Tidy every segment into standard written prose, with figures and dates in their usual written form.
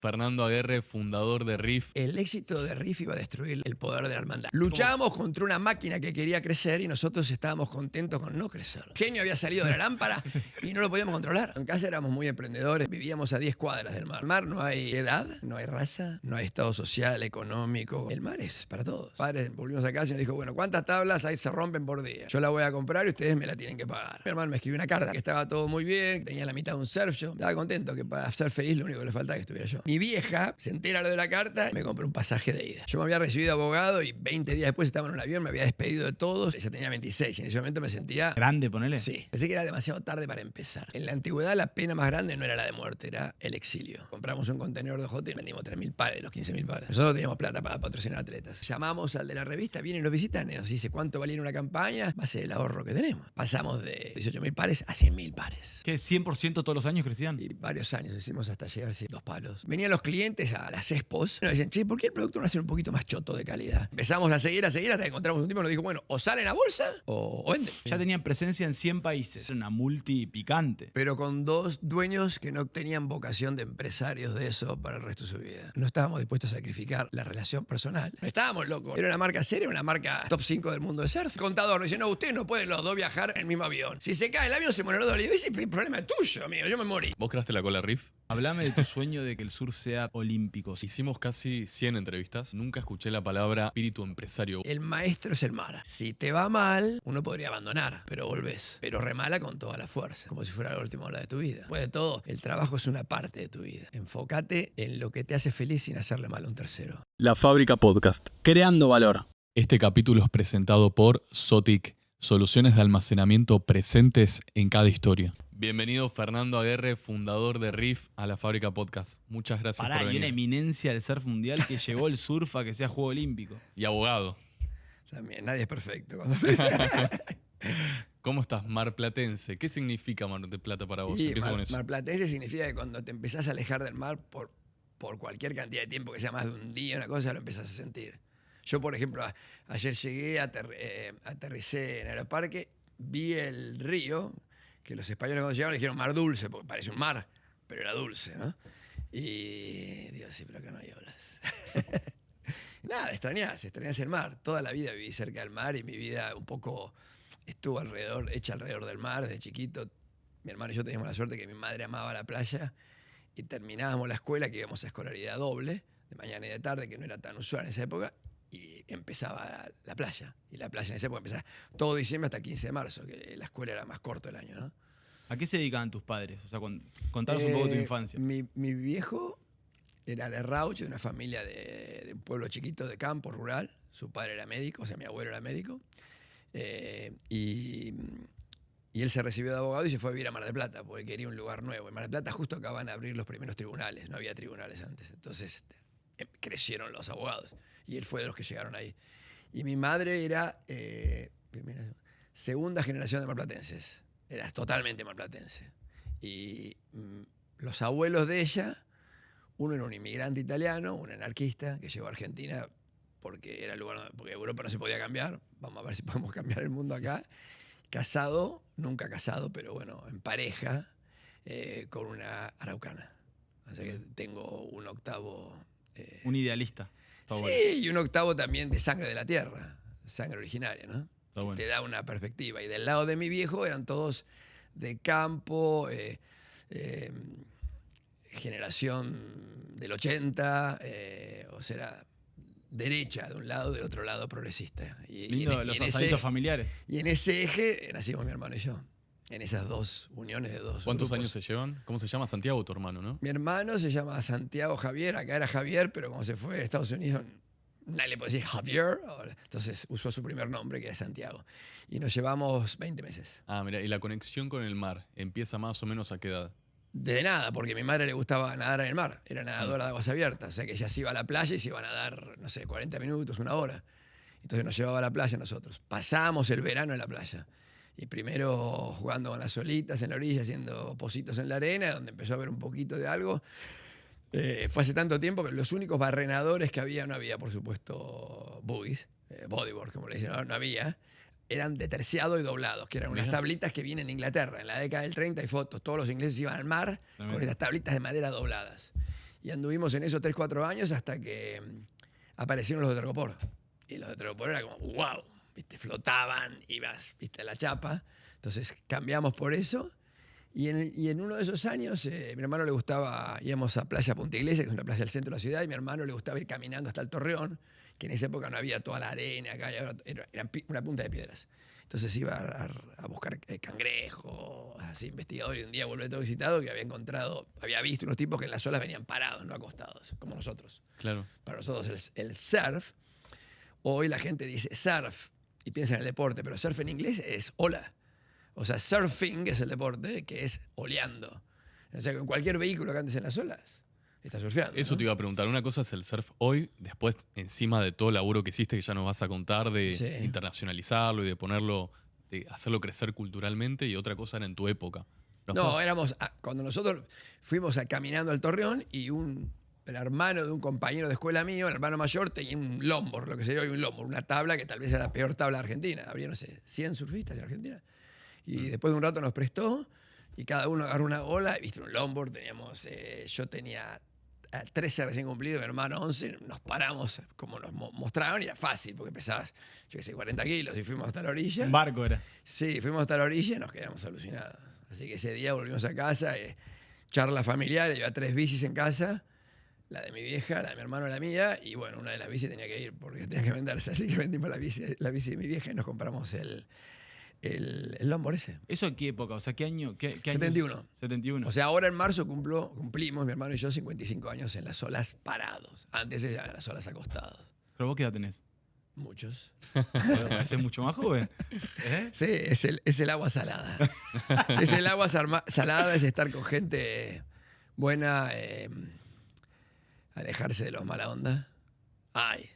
Fernando Aguerre, fundador de RIF. El éxito de RIF iba a destruir el poder de la hermandad. Luchábamos contra una máquina que quería crecer y nosotros estábamos contentos con no crecer. Genio había salido de la lámpara y no lo podíamos controlar. En casa éramos muy emprendedores, vivíamos a 10 cuadras del mar. El mar no hay edad, no hay raza, no hay estado social, económico. El mar es para todos. Padres, volvimos a casa y nos dijo, bueno, ¿cuántas tablas ahí se rompen por día? Yo la voy a comprar y ustedes me la tienen que pagar. Mi hermano me escribió una carta que estaba todo muy bien, tenía la mitad de un surf shop. Estaba contento, que para ser feliz lo único que le faltaba es que estuviera yo. Mi vieja se entera lo de la carta y me compró un pasaje de ida. Yo me había recibido abogado y 20 días después estaba en un avión, me había despedido de todos. Ella tenía 26 y en ese momento me sentía... ¿Grande, ponele? Sí. Pensé que era demasiado tarde para empezar. En la antigüedad la pena más grande no era la de muerte, era el exilio. Compramos un contenedor de hotel y vendimos 3.000 pares de los 15.000 pares. Nosotros teníamos plata para patrocinar atletas. Llamamos al de la revista, viene y nos visitan y nos dice cuánto valía una campaña, va a ser el ahorro que tenemos. Pasamos de 18.000 pares a 100.000 pares. ¿Qué? ¿100% todos los años crecían? Y varios años hicimos hasta llegar a 2 palos. Venían los clientes a las expos y nos decían, che, ¿por qué el producto no hace un poquito más choto de calidad? Empezamos a seguir hasta que encontramos un tipo y nos dijo, bueno, o salen a bolsa o venden. Ya tenían presencia en 100 países. Era una multi picante. Pero con 2 dueños que no tenían vocación de empresarios de eso para el resto de su vida. No estábamos dispuestos a sacrificar la relación personal. No estábamos locos. Era una marca seria, una marca top 5 del mundo de surf. El contador nos dice, no, ustedes no pueden los dos viajar en el mismo avión. Si se cae el avión, se mueren los dos. Y dice, el problema es tuyo, amigo, yo me morí. ¿Vos creaste la cola RIF? Hablame de tu sueño de que el surf sea olímpico. Hicimos casi 100 entrevistas. Nunca escuché la palabra espíritu empresario. El maestro es el mar. Si te va mal, uno podría abandonar, pero volvés. Pero remala con toda la fuerza, como si fuera la última hora de tu vida. Después de todo, el trabajo es una parte de tu vida. Enfócate en lo que te hace feliz sin hacerle mal a un tercero. La Fábrica Podcast. Creando valor. Este capítulo es presentado por Zotic, soluciones de almacenamiento presentes en cada historia. Bienvenido Fernando Aguerre, fundador de RIF, a la Fábrica Podcast. Muchas gracias por Y venir. una eminencia del surf mundial que llevó el surf a que sea juego olímpico. Y abogado. También, nadie es perfecto. ¿Cómo estás, marplatense? ¿Qué significa Mar del Plata para vos? Empiezo con eso. Marplatense significa que cuando te empezás a alejar del mar por cualquier cantidad de tiempo, que sea más de un día, una cosa, lo empezás a sentir. Yo, por ejemplo, ayer llegué, aterricé en Aeroparque, vi el río, que los españoles cuando llegaron le dijeron mar dulce, porque parece un mar, pero era dulce, ¿no? Y digo, sí, pero acá no hay olas. Nada, extrañás el mar. Toda la vida viví cerca del mar y mi vida un poco estuvo hecha alrededor del mar desde chiquito. Mi hermano y yo teníamos la suerte que mi madre amaba la playa y terminábamos la escuela, que íbamos a escolaridad doble, de mañana y de tarde, que no era tan usual en esa época, y empezaba la playa. Y la playa en esa época empezaba todo diciembre hasta el 15 de marzo, que la escuela era más corto el año, ¿no? ¿A qué se dedicaban tus padres? O sea, contanos un poco de tu infancia. Mi viejo era de Rauch, de una familia de un pueblo chiquito de campo, rural. Su padre era médico, o sea, mi abuelo era médico. Y él se recibió de abogado y se fue a vivir a Mar del Plata, porque quería un lugar nuevo. En Mar del Plata justo acaban de abrir los primeros tribunales, no había tribunales antes. Entonces crecieron los abogados y él fue de los que llegaron ahí. Y mi madre era segunda generación de marplatenses, era totalmente marplatense. Y los abuelos de ella, uno era un inmigrante italiano, un anarquista que llegó a Argentina porque era el lugar, porque Europa no se podía cambiar. Vamos a ver si podemos cambiar el mundo acá. Casado, nunca casado, pero bueno, en pareja, con una araucana. O sea que tengo un octavo... un idealista. Sí, y un octavo también de sangre de la tierra, sangre originaria, ¿no? Bueno. Te da una perspectiva. Y del lado de mi viejo eran todos de campo, generación del 80, o sea, derecha de un lado, del otro lado progresista. Lindo, los asaditos familiares. Y en ese eje nacimos mi hermano y yo. En esas dos uniones de dos ¿Cuántos grupos. años se llevan? ¿Cómo se llama? Santiago, tu hermano, ¿no? Mi hermano se llama Santiago Javier, acá era Javier, pero como se fue a Estados Unidos, nadie le puede decir Javier, entonces usó su primer nombre, que es Santiago. Y nos llevamos 20 meses. Ah, mira, y la conexión con el mar, ¿empieza más o menos a qué edad? De nada, porque a mi madre le gustaba nadar en el mar, era nadadora de aguas abiertas, o sea que ella se iba a la playa y se iba a nadar, no sé, 40 minutos, una hora. Entonces nos llevaba a la playa nosotros. Pasábamos el verano en la playa. Y primero jugando con las olitas en la orilla, haciendo pocitos en la arena, donde empezó a ver un poquito de algo. Fue hace tanto tiempo que los únicos barrenadores que había, no había, por supuesto, boogies, bodyboard, como le dicen, no había. Eran de terciado y doblados, que eran unas tablitas que vienen de Inglaterra. En la década del 30 hay fotos, todos los ingleses iban al mar con estas tablitas de madera dobladas. Y anduvimos en eso 3, 4 años hasta que aparecieron los de Tergopor. Y los de Tergopor era como, wow, ¿viste? Flotaban, ibas, viste, a la chapa. Entonces cambiamos por eso. Y en uno de esos años, mi hermano le gustaba, íbamos a Playa Punta Iglesia, que es una playa del centro de la ciudad, y mi hermano le gustaba ir caminando hasta el Torreón, que en esa época no había toda la arena acá, era una punta de piedras. Entonces iba a buscar cangrejos, así, investigador, y un día volvió todo excitado que había visto unos tipos que en las olas venían parados, no acostados, como nosotros. Claro. Para nosotros el surf, hoy la gente dice surf y piensa en el deporte, pero surf en inglés es ola. O sea, surfing es el deporte que es oleando. O sea, con cualquier vehículo que andes en las olas, estás surfeando. Eso ¿no? te iba a preguntar. Una cosa es el surf hoy, después, encima de todo el laburo que hiciste, que ya nos vas a contar, de Sí. internacionalizarlo y de ponerlo, de hacerlo crecer culturalmente, y otra cosa era en tu época. No, cuando nosotros fuimos caminando al Torreón y el hermano de un compañero de escuela mío, el hermano mayor, tenía un longboard, lo que sería hoy un longboard, una tabla que tal vez era la peor tabla de Argentina. Habría, no sé, 100 surfistas en Argentina. Y después de un rato nos prestó y cada uno agarró una ola, y viste, un longboard, yo tenía 13 recién cumplidos, mi hermano 11, nos paramos como nos mostraron y era fácil porque pesabas, yo qué sé, 40 kilos y fuimos hasta la orilla. Un barco era. Sí, fuimos hasta la orilla y nos quedamos alucinados. Así que ese día volvimos a casa, charla familiar, llevaba 3 bicis en casa, la de mi vieja, la de mi hermano y la mía, y bueno, una de las bicis tenía que ir porque tenía que venderse, así que vendimos la bici de mi vieja y nos compramos el longboard ese. ¿Eso en qué época? O sea, ¿qué año? ¿Qué 71. Años? 71. O sea, ahora en marzo cumplimos, mi hermano y yo, 55 años en las olas parados. Antes se llamaban las olas acostados. ¿Pero vos qué edad tenés? Muchos. Parecés mucho más joven. ¿Eh? Sí, es el agua salada. Es el agua salada, es estar con gente buena, alejarse de los mala onda. Ay,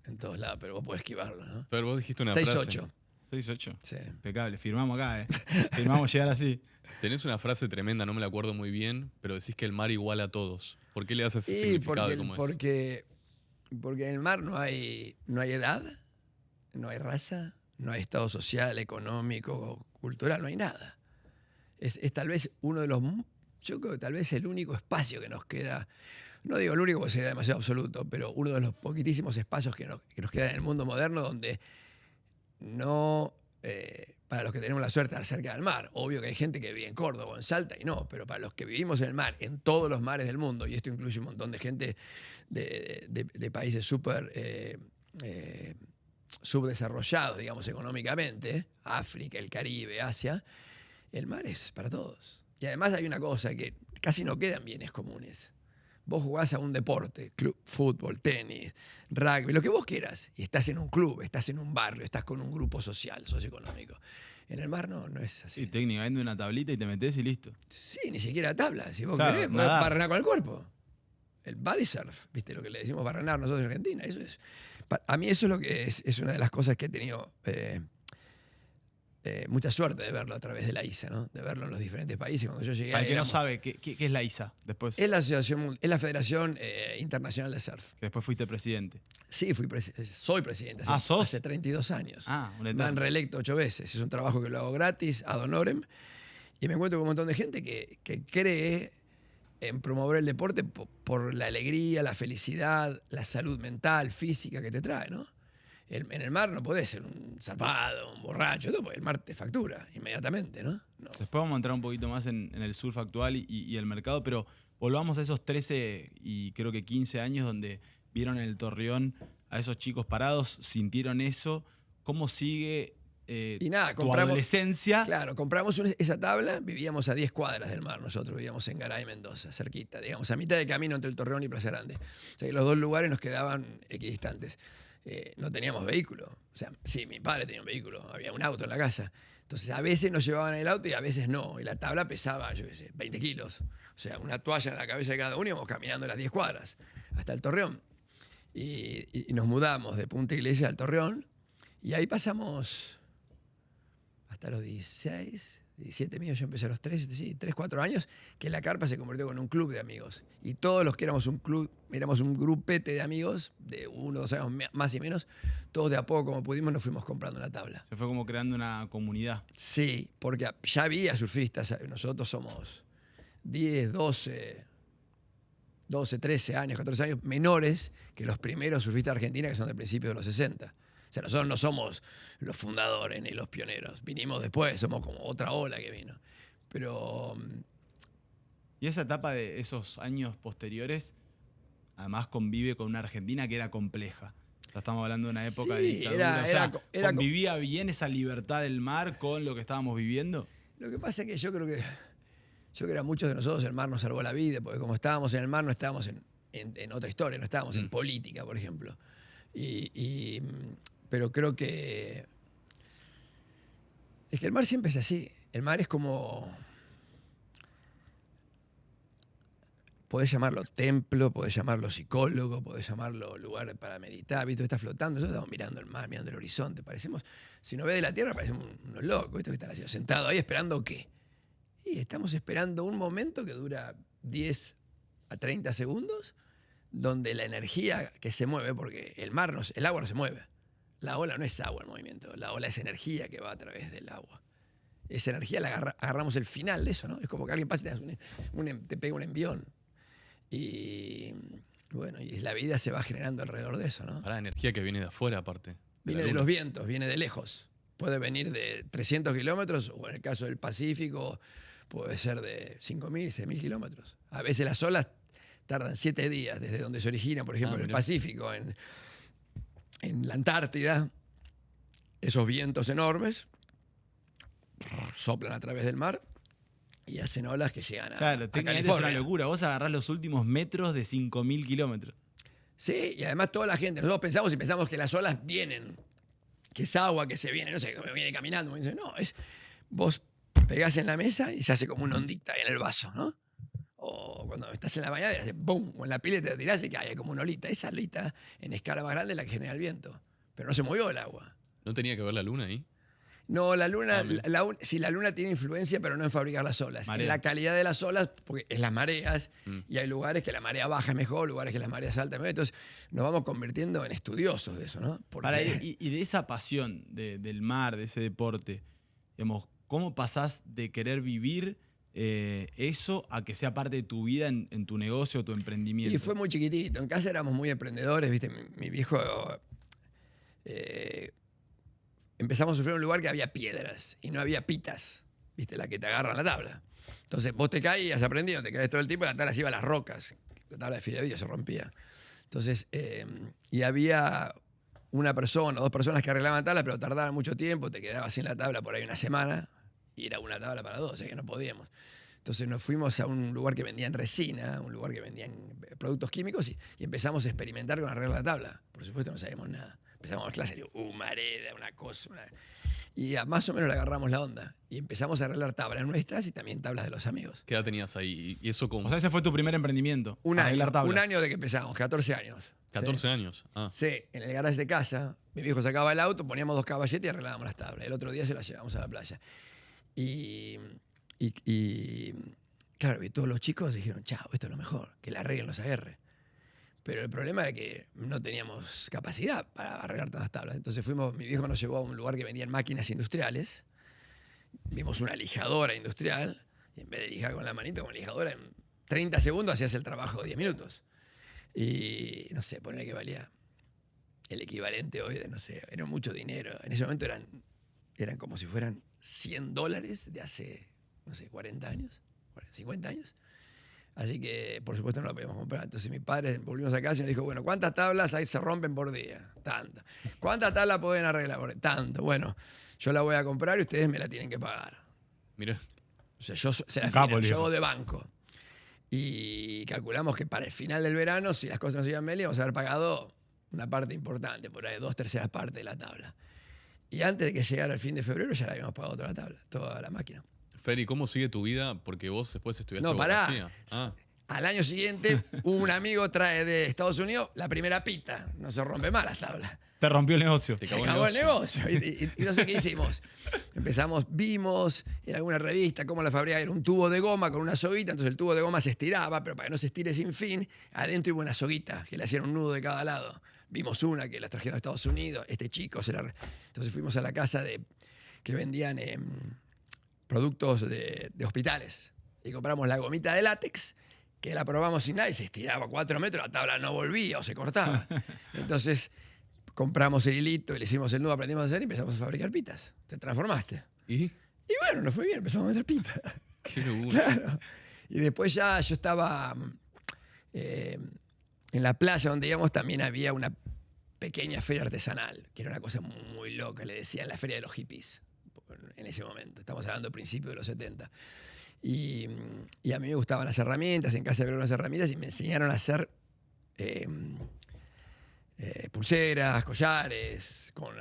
en todos lados, pero vos podés esquivarlo, ¿no? Pero vos dijiste una 6-8. 6-8. Sí. Impecable. Firmamos acá, Firmamos llegar así. Tenés una frase tremenda, no me la acuerdo muy bien, pero decís que el mar iguala a todos. ¿Por qué le das ese Sí, significado de cómo es? porque en el mar no hay edad, no hay raza, no hay estado social, económico, cultural, no hay nada. Es tal vez uno de los, yo creo que tal vez el único espacio que nos queda, no digo el único porque sería demasiado absoluto, pero uno de los poquitísimos espacios que nos queda en el mundo moderno donde no, para los que tenemos la suerte de estar cerca del mar, obvio que hay gente que vive en Córdoba o en Salta y no, pero para los que vivimos en el mar, en todos los mares del mundo, y esto incluye un montón de gente de países súper subdesarrollados, digamos, económicamente, África, el Caribe, Asia, el mar es para todos. Y además hay una cosa que casi no quedan bienes comunes. Vos jugás a un deporte, fútbol, tenis, rugby, lo que vos quieras, y estás en un club, estás en un barrio, estás con un grupo social, socioeconómico. En el mar no es así. Sí, técnicamente una tablita y te metés y listo. Sí, ni siquiera tabla. Si vos Claro, querés, nadar. barrenar con el cuerpo. El body surf, ¿viste? Lo que le decimos barrenar nosotros en Argentina. Eso es, a mí eso es lo que es una de las cosas que he tenido mucha suerte de verlo a través de la ISA, ¿no? De verlo en los diferentes países. Cuando yo llegué Para el ahí, que no sabe, ¿qué es la ISA? Después, es la Federación Internacional de Surf. que después fuiste presidente. Sí, soy presidente ¿sos? hace 32 años. Un Me han eterno. reelecto 8 veces. Es un trabajo que lo hago gratis, ad honorem. Y me encuentro con un montón de gente que cree en promover el deporte por la alegría, la felicidad, la salud mental, física que te trae, ¿no? En el mar no podés ser un zarpado, un borracho, todo, porque el mar te factura inmediatamente, ¿no? No. Después vamos a entrar un poquito más en el surf actual y el mercado, pero volvamos a esos 13 y creo que 15 años donde vieron en el Torreón a esos chicos parados, sintieron eso. ¿Cómo sigue Y nada, tu adolescencia? Claro, compramos esa tabla, vivíamos a 10 cuadras del mar nosotros, vivíamos en Garay, Mendoza, cerquita, digamos, a mitad de camino entre el Torreón y Plaza Grande. O sea que los dos lugares nos quedaban equidistantes. No teníamos vehículo. O sea, sí, mi padre tenía un vehículo, había un auto en la casa. Entonces, a veces nos llevaban el auto y a veces no. Y la tabla pesaba, yo qué sé, 20 kilos. O sea, una toalla en la cabeza de cada uno y íbamos caminando las 10 cuadras hasta el Torreón. Y nos mudamos de Punta Iglesia al Torreón. Y ahí pasamos hasta los 16, 17 míos. Yo empecé a los 3, 4 años, que la carpa se convirtió en un club de amigos. Y todos los que éramos un club, éramos un grupete de amigos, de 1 o 2 años más y menos, todos de a poco, como pudimos, nos fuimos comprando una tabla. Se fue como creando una comunidad. Sí, porque ya había surfistas. Nosotros somos 10, 12, 12, 13 años, 14 años, menores que los primeros surfistas de Argentina, que son de principios de los 60. O sea, nosotros no somos los fundadores ni los pioneros. Vinimos después, somos como otra ola que vino. Pero... Y esa etapa de esos años posteriores, además convive con una Argentina que era compleja. O sea, estamos hablando de una época de dictadura. ¿Convivía bien esa libertad del mar con lo que estábamos viviendo? Lo que pasa es que yo creo que a muchos de nosotros el mar nos salvó la vida, porque como estábamos en el mar no estábamos en otra historia, no estábamos en política, por ejemplo. Pero creo que... Es que el mar siempre es así. El mar es como... Podés llamarlo templo, podés llamarlo psicólogo, podés llamarlo lugar para meditar, ¿viste? Estás flotando, nosotros estamos mirando el mar, mirando el horizonte, parecemos, si nos ve de la tierra parecemos unos locos, ¿viste? Que están haciendo, sentados ahí esperando ¿qué? Y estamos esperando un momento que dura 10 a 30 segundos, donde la energía que se mueve, porque el agua no se mueve, la ola no es agua en movimiento, la ola es energía que va a través del agua. Esa energía la agarramos el final de eso, ¿no? Es como que alguien pasa y te pega un envión. Y bueno, y la vida se va generando alrededor de eso, ¿no? Para energía que viene de afuera, aparte. Viene de los vientos, viene de lejos. Puede venir de 300 kilómetros, o en el caso del Pacífico, puede ser de 5.000, 6.000 kilómetros. A veces las olas tardan 7 días desde donde se originan, por ejemplo, en el Pacífico, en la Antártida. Esos vientos enormes soplan a través del mar y hacen olas que llegan a California. Es una locura. Vos agarrás los últimos metros de 5.000 kilómetros. Sí, y además toda la gente, nosotros pensamos que las olas vienen, que es agua que se viene, no sé, que viene caminando. Me dicen, no, vos pegás en la mesa y se hace como una ondita ahí en el vaso, ¿no? O cuando estás en la bañadera, hace ¡pum! O en la pileta te tirás y cae como una olita. Esa olita, en escala más grande, es la que genera el viento. Pero no se movió el agua. ¿No tenía que ver la luna ahí? No, la luna, sí, la luna tiene influencia, pero no en fabricar las olas. Marea. En la calidad de las olas, porque es las mareas, y hay lugares que la marea baja es mejor, lugares que la marea alta es mejor. Entonces nos vamos convirtiendo en estudiosos de eso, ¿no? Y de esa pasión del mar, de ese deporte, digamos, ¿cómo pasás de querer vivir eso a que sea parte de tu vida en tu negocio o tu emprendimiento? Y fue muy chiquitito. En casa éramos muy emprendedores, ¿viste? Mi viejo... empezamos a sufrir en un lugar que había piedras y no había pitas, ¿viste? La que te agarran la tabla. Entonces vos te caías aprendiendo, te caes todo el tiempo y la tabla se iba a las rocas. La tabla de fidevillo se rompía. Entonces, y había una persona o dos personas que arreglaban tablas, pero tardaban mucho tiempo, te quedabas sin la tabla por ahí una semana y era una tabla para dos, o sea que no podíamos. Entonces nos fuimos a un lugar que vendían resina, un lugar que vendían productos químicos y empezamos a experimentar con arreglar la tabla. Por supuesto no sabíamos nada. Empezamos a clase y digo, mareda, una cosa. Y más o menos le agarramos la onda. Y empezamos a arreglar tablas nuestras y también tablas de los amigos. ¿Qué edad tenías ahí? ¿Y eso cómo? O sea, ese fue tu primer emprendimiento. Arreglar tablas. Un año de que empezamos, 14 años. 14 años. Ah. Sí, en el garage de casa, mi viejo sacaba el auto, poníamos 2 caballetas y arreglábamos las tablas. El otro día se las llevamos a la playa. Y claro, y todos los chicos dijeron, chao, esto es lo mejor, que la arreglen los AR. Pero el problema era que no teníamos capacidad para arreglar tantas tablas. Entonces mi viejo nos llevó a un lugar que vendían máquinas industriales. Vimos una lijadora industrial y en vez de lijar con la manito, con la lijadora, en 30 segundos hacías el trabajo de 10 minutos. Y no sé, ponle que valía el equivalente hoy de, no sé, era mucho dinero. En ese momento eran como si fueran $100 de hace, no sé, 40 años, 50 años. Así que, por supuesto, no la podíamos comprar. Entonces, mi padre, volvimos a casa y nos dijo, bueno, ¿cuántas tablas ahí se rompen por día? Tanto. ¿Cuántas tablas pueden arreglar por día? Tanto. Bueno, yo la voy a comprar y ustedes me la tienen que pagar. Mira. O sea, yo hago de banco. Y calculamos que para el final del verano, si las cosas nos iban bien, íbamos a haber pagado una parte importante, por ahí 2/3 partes de la tabla. Y antes de que llegara el fin de febrero, ya la habíamos pagado toda la tabla, toda la máquina. Feri, ¿cómo sigue tu vida? Porque vos después estudiaste abogacía. Al año siguiente, un amigo trae de Estados Unidos la primera pita. No se rompe más las tablas. Te rompió el negocio. Te cagó el negocio. Y no sé qué hicimos. Vimos en alguna revista cómo la fabricaban. Era un tubo de goma con una soguita. Entonces el tubo de goma se estiraba, pero para que no se estire sin fin, adentro iba una soguita que le hacían un nudo de cada lado. Vimos una que la trajeron de Estados Unidos. Entonces fuimos a la casa que vendían productos de hospitales. Y compramos la gomita de látex que la probamos sin nada y se estiraba 4 metros, la tabla no volvía o se cortaba. Entonces compramos el hilito, le hicimos el nudo, aprendimos a hacer y empezamos a fabricar pitas. Te transformaste. ¿Y? Y bueno, nos fue bien, empezamos a meter pitas. Qué locura. Claro. Y después ya yo estaba en la playa donde íbamos, también había una pequeña feria artesanal, que era una cosa muy loca, le decían la feria de los hippies en ese momento. Estamos hablando del principio de los 70. Y a mí me gustaban las herramientas, en casa había unas herramientas y me enseñaron a hacer pulseras, collares, con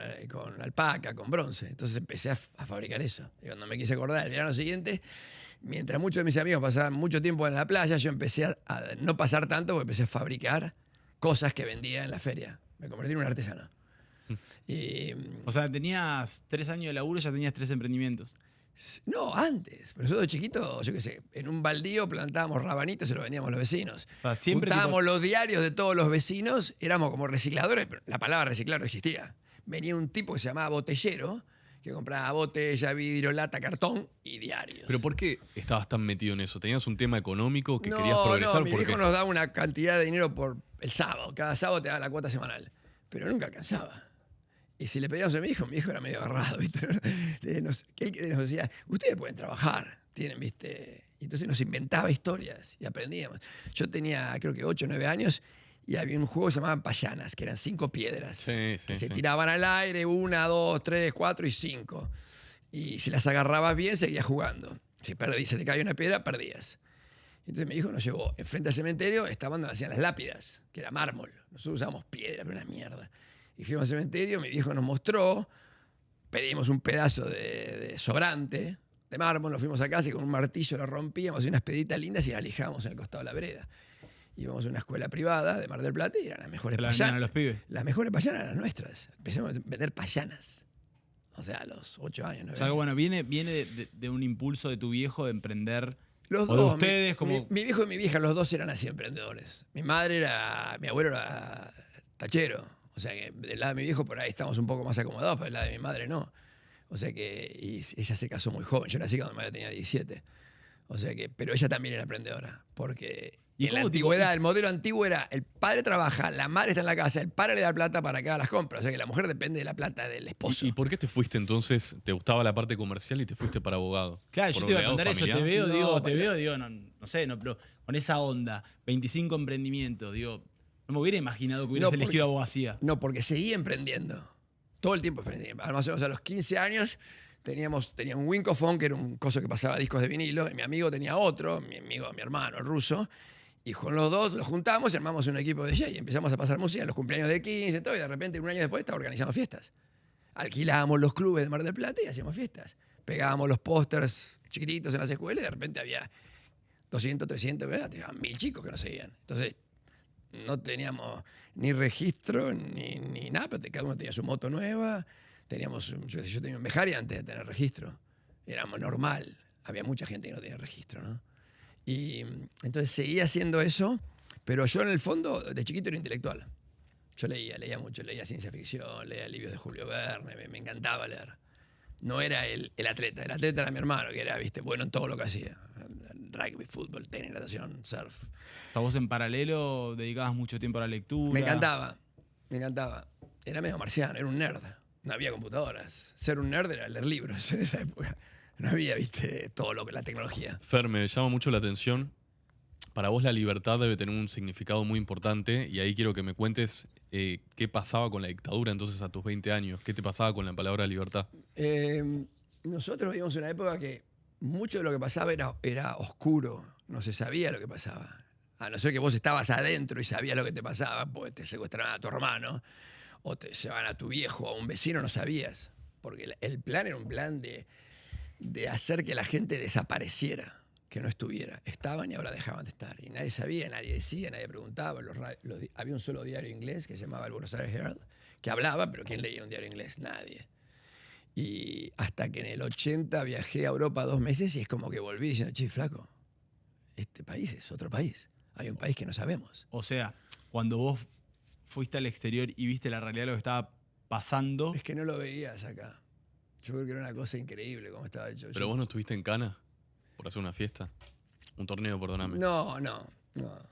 alpaca, con bronce. Entonces empecé a fabricar eso. Y cuando me quise acordar, el verano siguiente, mientras muchos de mis amigos pasaban mucho tiempo en la playa, yo empecé a no pasar tanto porque empecé a fabricar cosas que vendía en la feria. Me convertí en un artesano. Y, O sea, tenías 3 años de laburo y ya tenías 3 emprendimientos. no, antes. Pero nosotros de chiquitos, yo qué sé, en un baldío plantábamos rabanitos y se los vendíamos a los vecinos. O sea, siempre Juntábamos los diarios de todos los vecinos, éramos como recicladores, pero la palabra reciclar no existía. Venía un tipo que se llamaba botellero, que compraba botella, vidrio, lata, cartón y diarios. ¿Pero por qué estabas tan metido en eso? ¿Tenías un tema económico que querías progresar? No, mi ¿Por viejo qué? nos daba una cantidad de dinero por el sábado. Cada sábado te daba la cuota semanal. Pero nunca alcanzaba. Y si le pedíamos a mi hijo era medio agarrado, ¿viste? Él nos decía, ustedes pueden trabajar, tienen, ¿viste? Y entonces nos inventaba historias y aprendíamos. Yo tenía, creo que 8 o 9 años y había un juego que se llamaban payanas, que eran 5 piedras. Sí, Que se sí. tiraban al aire, 1, 2, 3, 4 y 5. Y si las agarrabas bien, seguías jugando. Si se te caía una piedra, perdías. Entonces mi hijo nos llevó enfrente al cementerio, estaban donde hacían las lápidas, que era mármol. Nosotros usábamos piedra, pero una mierda. Y fuimos al cementerio, mi viejo nos mostró, pedimos un pedazo de sobrante de mármol, nos fuimos a casa y con un martillo lo rompíamos, y unas peditas lindas y las lijábamos en el costado de la vereda. Íbamos a una escuela privada de Mar del Plata y eran las mejores Se la vendían a los payanas. pibes. Las mejores payanas eran las nuestras. Empezamos a vender payanas. O sea, a los 8 años, 9 O sea, que años. bueno, viene de un impulso de tu viejo de emprender. Los O de dos, ustedes como... mi viejo y mi vieja, los dos eran así emprendedores. Mi abuelo era tachero. O sea que del lado de mi viejo por ahí estamos un poco más acomodados, pero del lado de mi madre no. O sea que y ella se casó muy joven. Yo nací cuando mi madre tenía 17. O sea que, pero ella también era emprendedora. Porque ¿Y en la cómo tipo- antigüedad, el modelo antiguo era el padre trabaja, la madre está en la casa, el padre le da plata para que haga las compras. O sea que la mujer depende de la plata del esposo. ¿Y por qué te fuiste entonces? ¿Te gustaba la parte comercial y te fuiste para abogado? Claro, yo ¿Por te iba a legado contar eso, familiar? te veo, No, digo, no sé, no, pero con esa onda, 25 emprendimientos, digo, no me hubiera imaginado que hubieras No, elegido abogacía. No, porque seguía emprendiendo. Todo el tiempo emprendía. Más o menos a los 15 años tenía un Winkofon, que era un coso que pasaba discos de vinilo, y mi amigo tenía otro, mi hermano, el ruso, y con los dos los juntamos y armamos un equipo de DJ y empezamos a pasar música en los cumpleaños de 15 y todo, y de repente un año después estaba organizando fiestas. Alquilábamos los clubes de Mar del Plata y hacíamos fiestas. Pegábamos los pósters chiquititos en las escuelas y de repente había 200, 300, ¿verdad? Tenían 1000 chicos que nos seguían. Entonces, no teníamos ni registro ni nada, pero cada uno tenía su moto nueva. Yo tenía un Behari antes de tener registro. Éramos normal. Había mucha gente que no tenía registro, ¿no? Y entonces seguía haciendo eso, pero yo en el fondo, de chiquito era intelectual. Yo leía mucho, leía ciencia ficción, leía libros de Julio Verne, me encantaba leer. No era el atleta era mi hermano, que era, viste, bueno en todo lo que hacía. Rugby, fútbol, tenis, natación, surf. O sea, vos en paralelo dedicabas mucho tiempo a la lectura. Me encantaba. Era medio marciano, era un nerd. No había computadoras. Ser un nerd era leer libros en esa época. No había, viste, todo lo que la tecnología. Fer, me llama mucho la atención. Para vos la libertad debe tener un significado muy importante y ahí quiero que me cuentes qué pasaba con la dictadura entonces a tus 20 años. ¿Qué te pasaba con la palabra libertad? Nosotros vivimos una época que mucho de lo que pasaba era oscuro. No se sabía lo que pasaba. A no ser que vos estabas adentro y sabías lo que te pasaba, pues te secuestraban a tu hermano o te llevaban a tu viejo o a un vecino, no sabías. Porque el plan era un plan de hacer que la gente desapareciera, que no estuviera. Estaban y ahora dejaban de estar. Y nadie sabía, nadie decía, nadie preguntaba. Había un solo diario inglés que se llamaba el Buenos Aires Herald, que hablaba, pero ¿quién leía un diario inglés? Nadie. Y hasta que en el 80 viajé a Europa 2 meses y es como que volví diciendo, che, flaco, este país es otro país. Hay un país que no sabemos. O sea, cuando vos fuiste al exterior y viste la realidad de lo que estaba pasando. Es que no lo veías acá. Yo creo que era una cosa increíble como estaba hecho. ¿Pero vos no estuviste en Cana por hacer una fiesta? Un torneo, perdóname. No. No.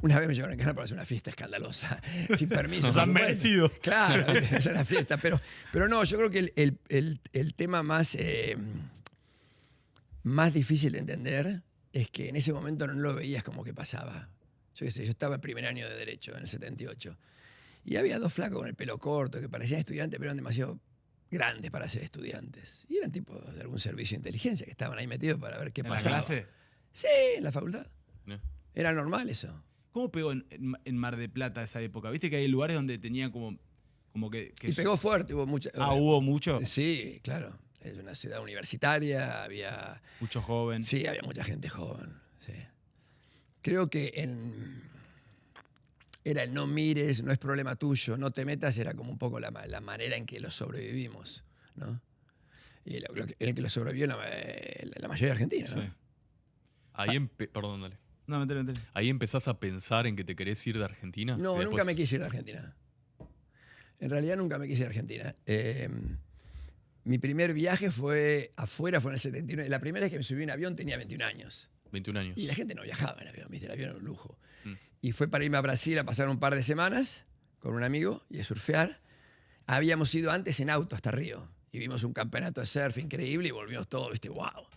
Una vez me llevaron en casa para hacer una fiesta escandalosa, sin permiso. Nos han merecido. Claro, es una fiesta. Pero no, yo creo que el tema más difícil de entender es que en ese momento no lo veías como que pasaba. Yo qué sé, yo estaba en primer año de Derecho, en el 78. Y había dos flacos con el pelo corto que parecían estudiantes, pero eran demasiado grandes para ser estudiantes. Y eran tipos de algún servicio de inteligencia que estaban ahí metidos para ver qué pasaba. ¿En la clase? Sí, en la facultad. No. Era normal eso. ¿Cómo pegó en Mar del Plata esa época? ¿Viste que hay lugares donde tenía como que Y pegó fuerte, hubo mucha. ¿Hubo mucho? Sí, claro. Es una ciudad universitaria, había. Mucho joven. Sí, había mucha gente joven. Sí. Creo que era el no mires, no es problema tuyo, no te metas, era como un poco la manera en que lo sobrevivimos, ¿no? Y el que lo sobrevivió la mayoría argentina, ¿no? Sí. Ahí perdón, dale. No, mentira. ¿Ahí empezás a pensar en que te querés ir de Argentina? No, Que nunca después- me quise ir de Argentina. En realidad nunca me quise ir de Argentina. Mi primer viaje fue afuera, fue en el 79. La primera vez que me subí en avión tenía 21 años. 21 años. Y la gente no viajaba en avión, ¿viste? El avión era un lujo. Mm. Y fue para irme a Brasil a pasar un par de semanas con un amigo y a surfear. Habíamos ido antes en auto hasta Río y vimos un campeonato de surf increíble y volvimos todos, ¿viste? ¡Wow!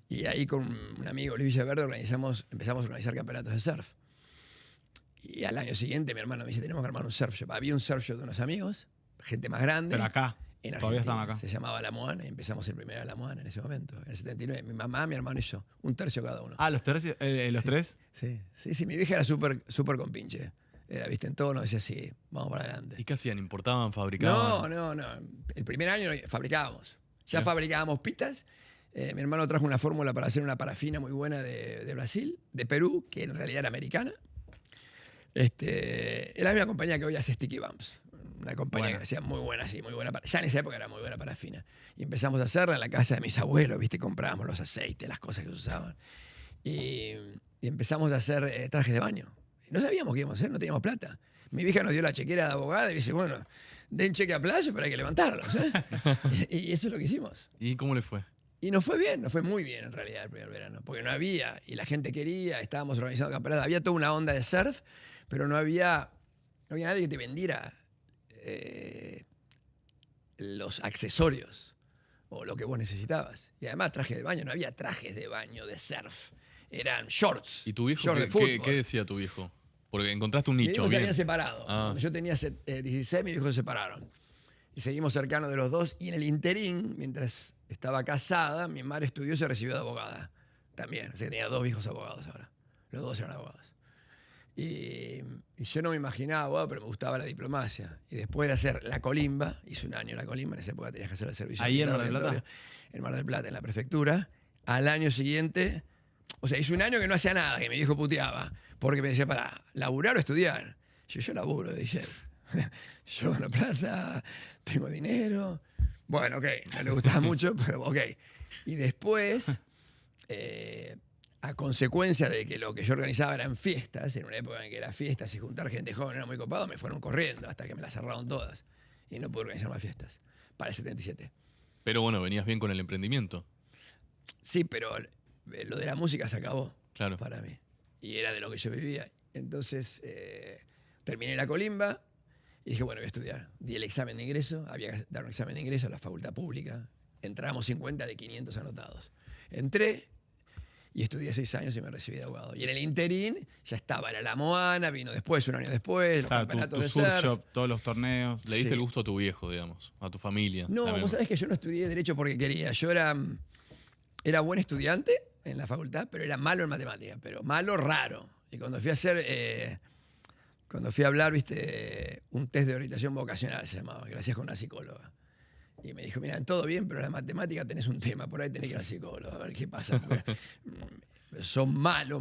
Y ahí con un amigo, Luis Villaverde, empezamos a organizar campeonatos de surf. Y al año siguiente mi hermano me dice, tenemos que armar un surf shop. Había un surf shop de unos amigos, gente más grande. Pero acá. En Todavía Argentina. están acá. Se llamaba La Moana y empezamos el primer La Moana en ese momento, en el 79. Mi mamá, mi hermano y yo, un tercio cada uno. ¿Los tres? Sí, mi vieja era súper compinche. Era, viste, en todo nos decía, sí, vamos para adelante. ¿Y qué hacían? ¿Importaban? ¿Fabricaban? No. El primer año fabricábamos. Ya Bien. fabricábamos pitas. Mi hermano trajo una fórmula para hacer una parafina muy buena de Brasil, de Perú, que en realidad era americana. Es la misma compañía que hoy hace Sticky Bumps. Una compañía Buena. que hacía muy buena, sí, muy buena. Ya en esa época era muy buena parafina. Y empezamos a hacerla en la casa de mis abuelos, ¿viste? Comprábamos los aceites, las cosas que se usaban. Y empezamos a hacer trajes de baño. No sabíamos qué íbamos a hacer, no teníamos plata. Mi vieja nos dio la chequera de abogada y dice, bueno, den cheque a plazo, pero hay que levantarlos. y eso es lo que hicimos. ¿Y cómo le fue? Y nos fue bien, nos fue muy bien en realidad el primer verano, porque no había, y la gente quería, estábamos organizando campeonatos, había toda una onda de surf, pero no había nadie que te vendiera los accesorios o lo que vos necesitabas. Y además trajes de baño, no había trajes de baño de surf, eran shorts. ¿Y tu viejo shorts de qué fútbol. decía tu viejo? Porque encontraste un Mis nicho. viejos se Bien. habían separado. Ah. Cuando yo tenía 16, mis viejos se separaron. Y seguimos cercanos de los dos. Y en el interín, mientras estaba casada, mi madre estudió y se recibió de abogada. También. O sea, tenía dos hijos abogados ahora. Los dos eran abogados. Y yo no me imaginaba abogado, pero me gustaba la diplomacia. Y después de hacer la colimba, hice un año la colimba, en esa época tenías que hacer el servicio ¿Ahí en militar Mar del Plata? obligatorio. En Mar del Plata, en la prefectura. Al año siguiente, o sea, hice un año que no hacía nada, que mi viejo puteaba, porque me decía, para, ¿laburar o estudiar? Yo laburo, dije. Yo gano plata, tengo dinero. Bueno, ok, no le gustaba mucho, pero ok. Y después, a consecuencia de que lo que yo organizaba eran fiestas, en una época en que las fiestas y juntar gente joven era muy copado, me fueron corriendo hasta que me las cerraron todas. Y no pude organizar más fiestas para el 77. Pero bueno, venías bien con el emprendimiento. Sí, pero lo de la música se acabó Claro. para mí. Y era de lo que yo vivía. Entonces, terminé la colimba y dije, bueno, voy a estudiar. Di el examen de ingreso, había que dar un examen de ingreso a la facultad pública. Entramos 50 de 500 anotados. Entré y estudié 6 años y me recibí de abogado. Y en el interín ya estaba la Moana, vino después, un año después, los Claro, campeonatos tu de surf surf. shop, todos los torneos. Le diste Sí. el gusto a tu viejo, digamos, a tu familia. No, también. vos sabés que yo no estudié Derecho porque quería. Yo era buen estudiante en la facultad, pero era malo en matemática, pero malo raro. Y cuando fui a hablar, viste, un test de orientación vocacional se llamaba, que lo hacías con una psicóloga. Y me dijo, mira, todo bien, pero en la matemática tenés un tema, por ahí tenés que ir al psicólogo, a ver qué pasa. Porque, son malo.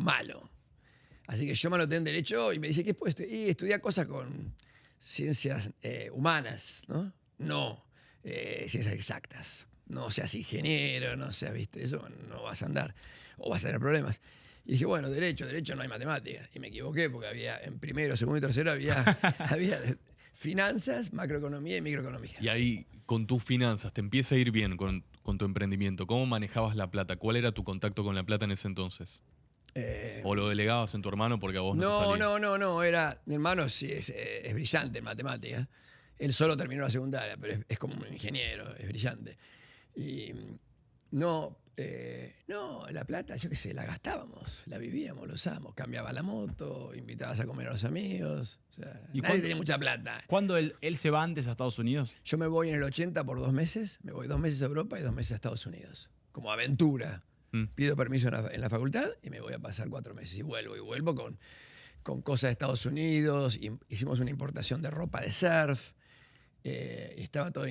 Así que yo me anoté en Derecho y me dice, ¿qué puedo estudiar? Y estudiar cosas con ciencias humanas, ¿no? No ciencias exactas. No seas ingeniero, no seas, viste, eso no vas a andar o vas a tener problemas. Y dije, bueno, derecho no hay matemáticas. Y me equivoqué porque había en primero, segundo y tercero había finanzas, macroeconomía y microeconomía. Y ahí, con tus finanzas, te empieza a ir bien con tu emprendimiento. ¿Cómo manejabas la plata? ¿Cuál era tu contacto con la plata en ese entonces? ¿O lo delegabas en tu hermano porque a vos no te salía? No. Mi hermano sí es brillante en matemáticas. Él solo terminó la secundaria, pero es como un ingeniero, es brillante. Y la plata, yo qué sé, la gastábamos, la vivíamos, lo usábamos. Cambiaba la moto, invitabas a comer a los amigos. O sea, nadie tenía mucha plata. ¿Cuándo él se va antes a Estados Unidos? Yo me voy en el 80 por 2 meses. Me voy 2 meses a Europa y 2 meses a Estados Unidos. Como aventura. Pido permiso en la facultad y me voy a pasar 4 meses. Y vuelvo con cosas de Estados Unidos. Hicimos una importación de ropa de surf. Y estaba todo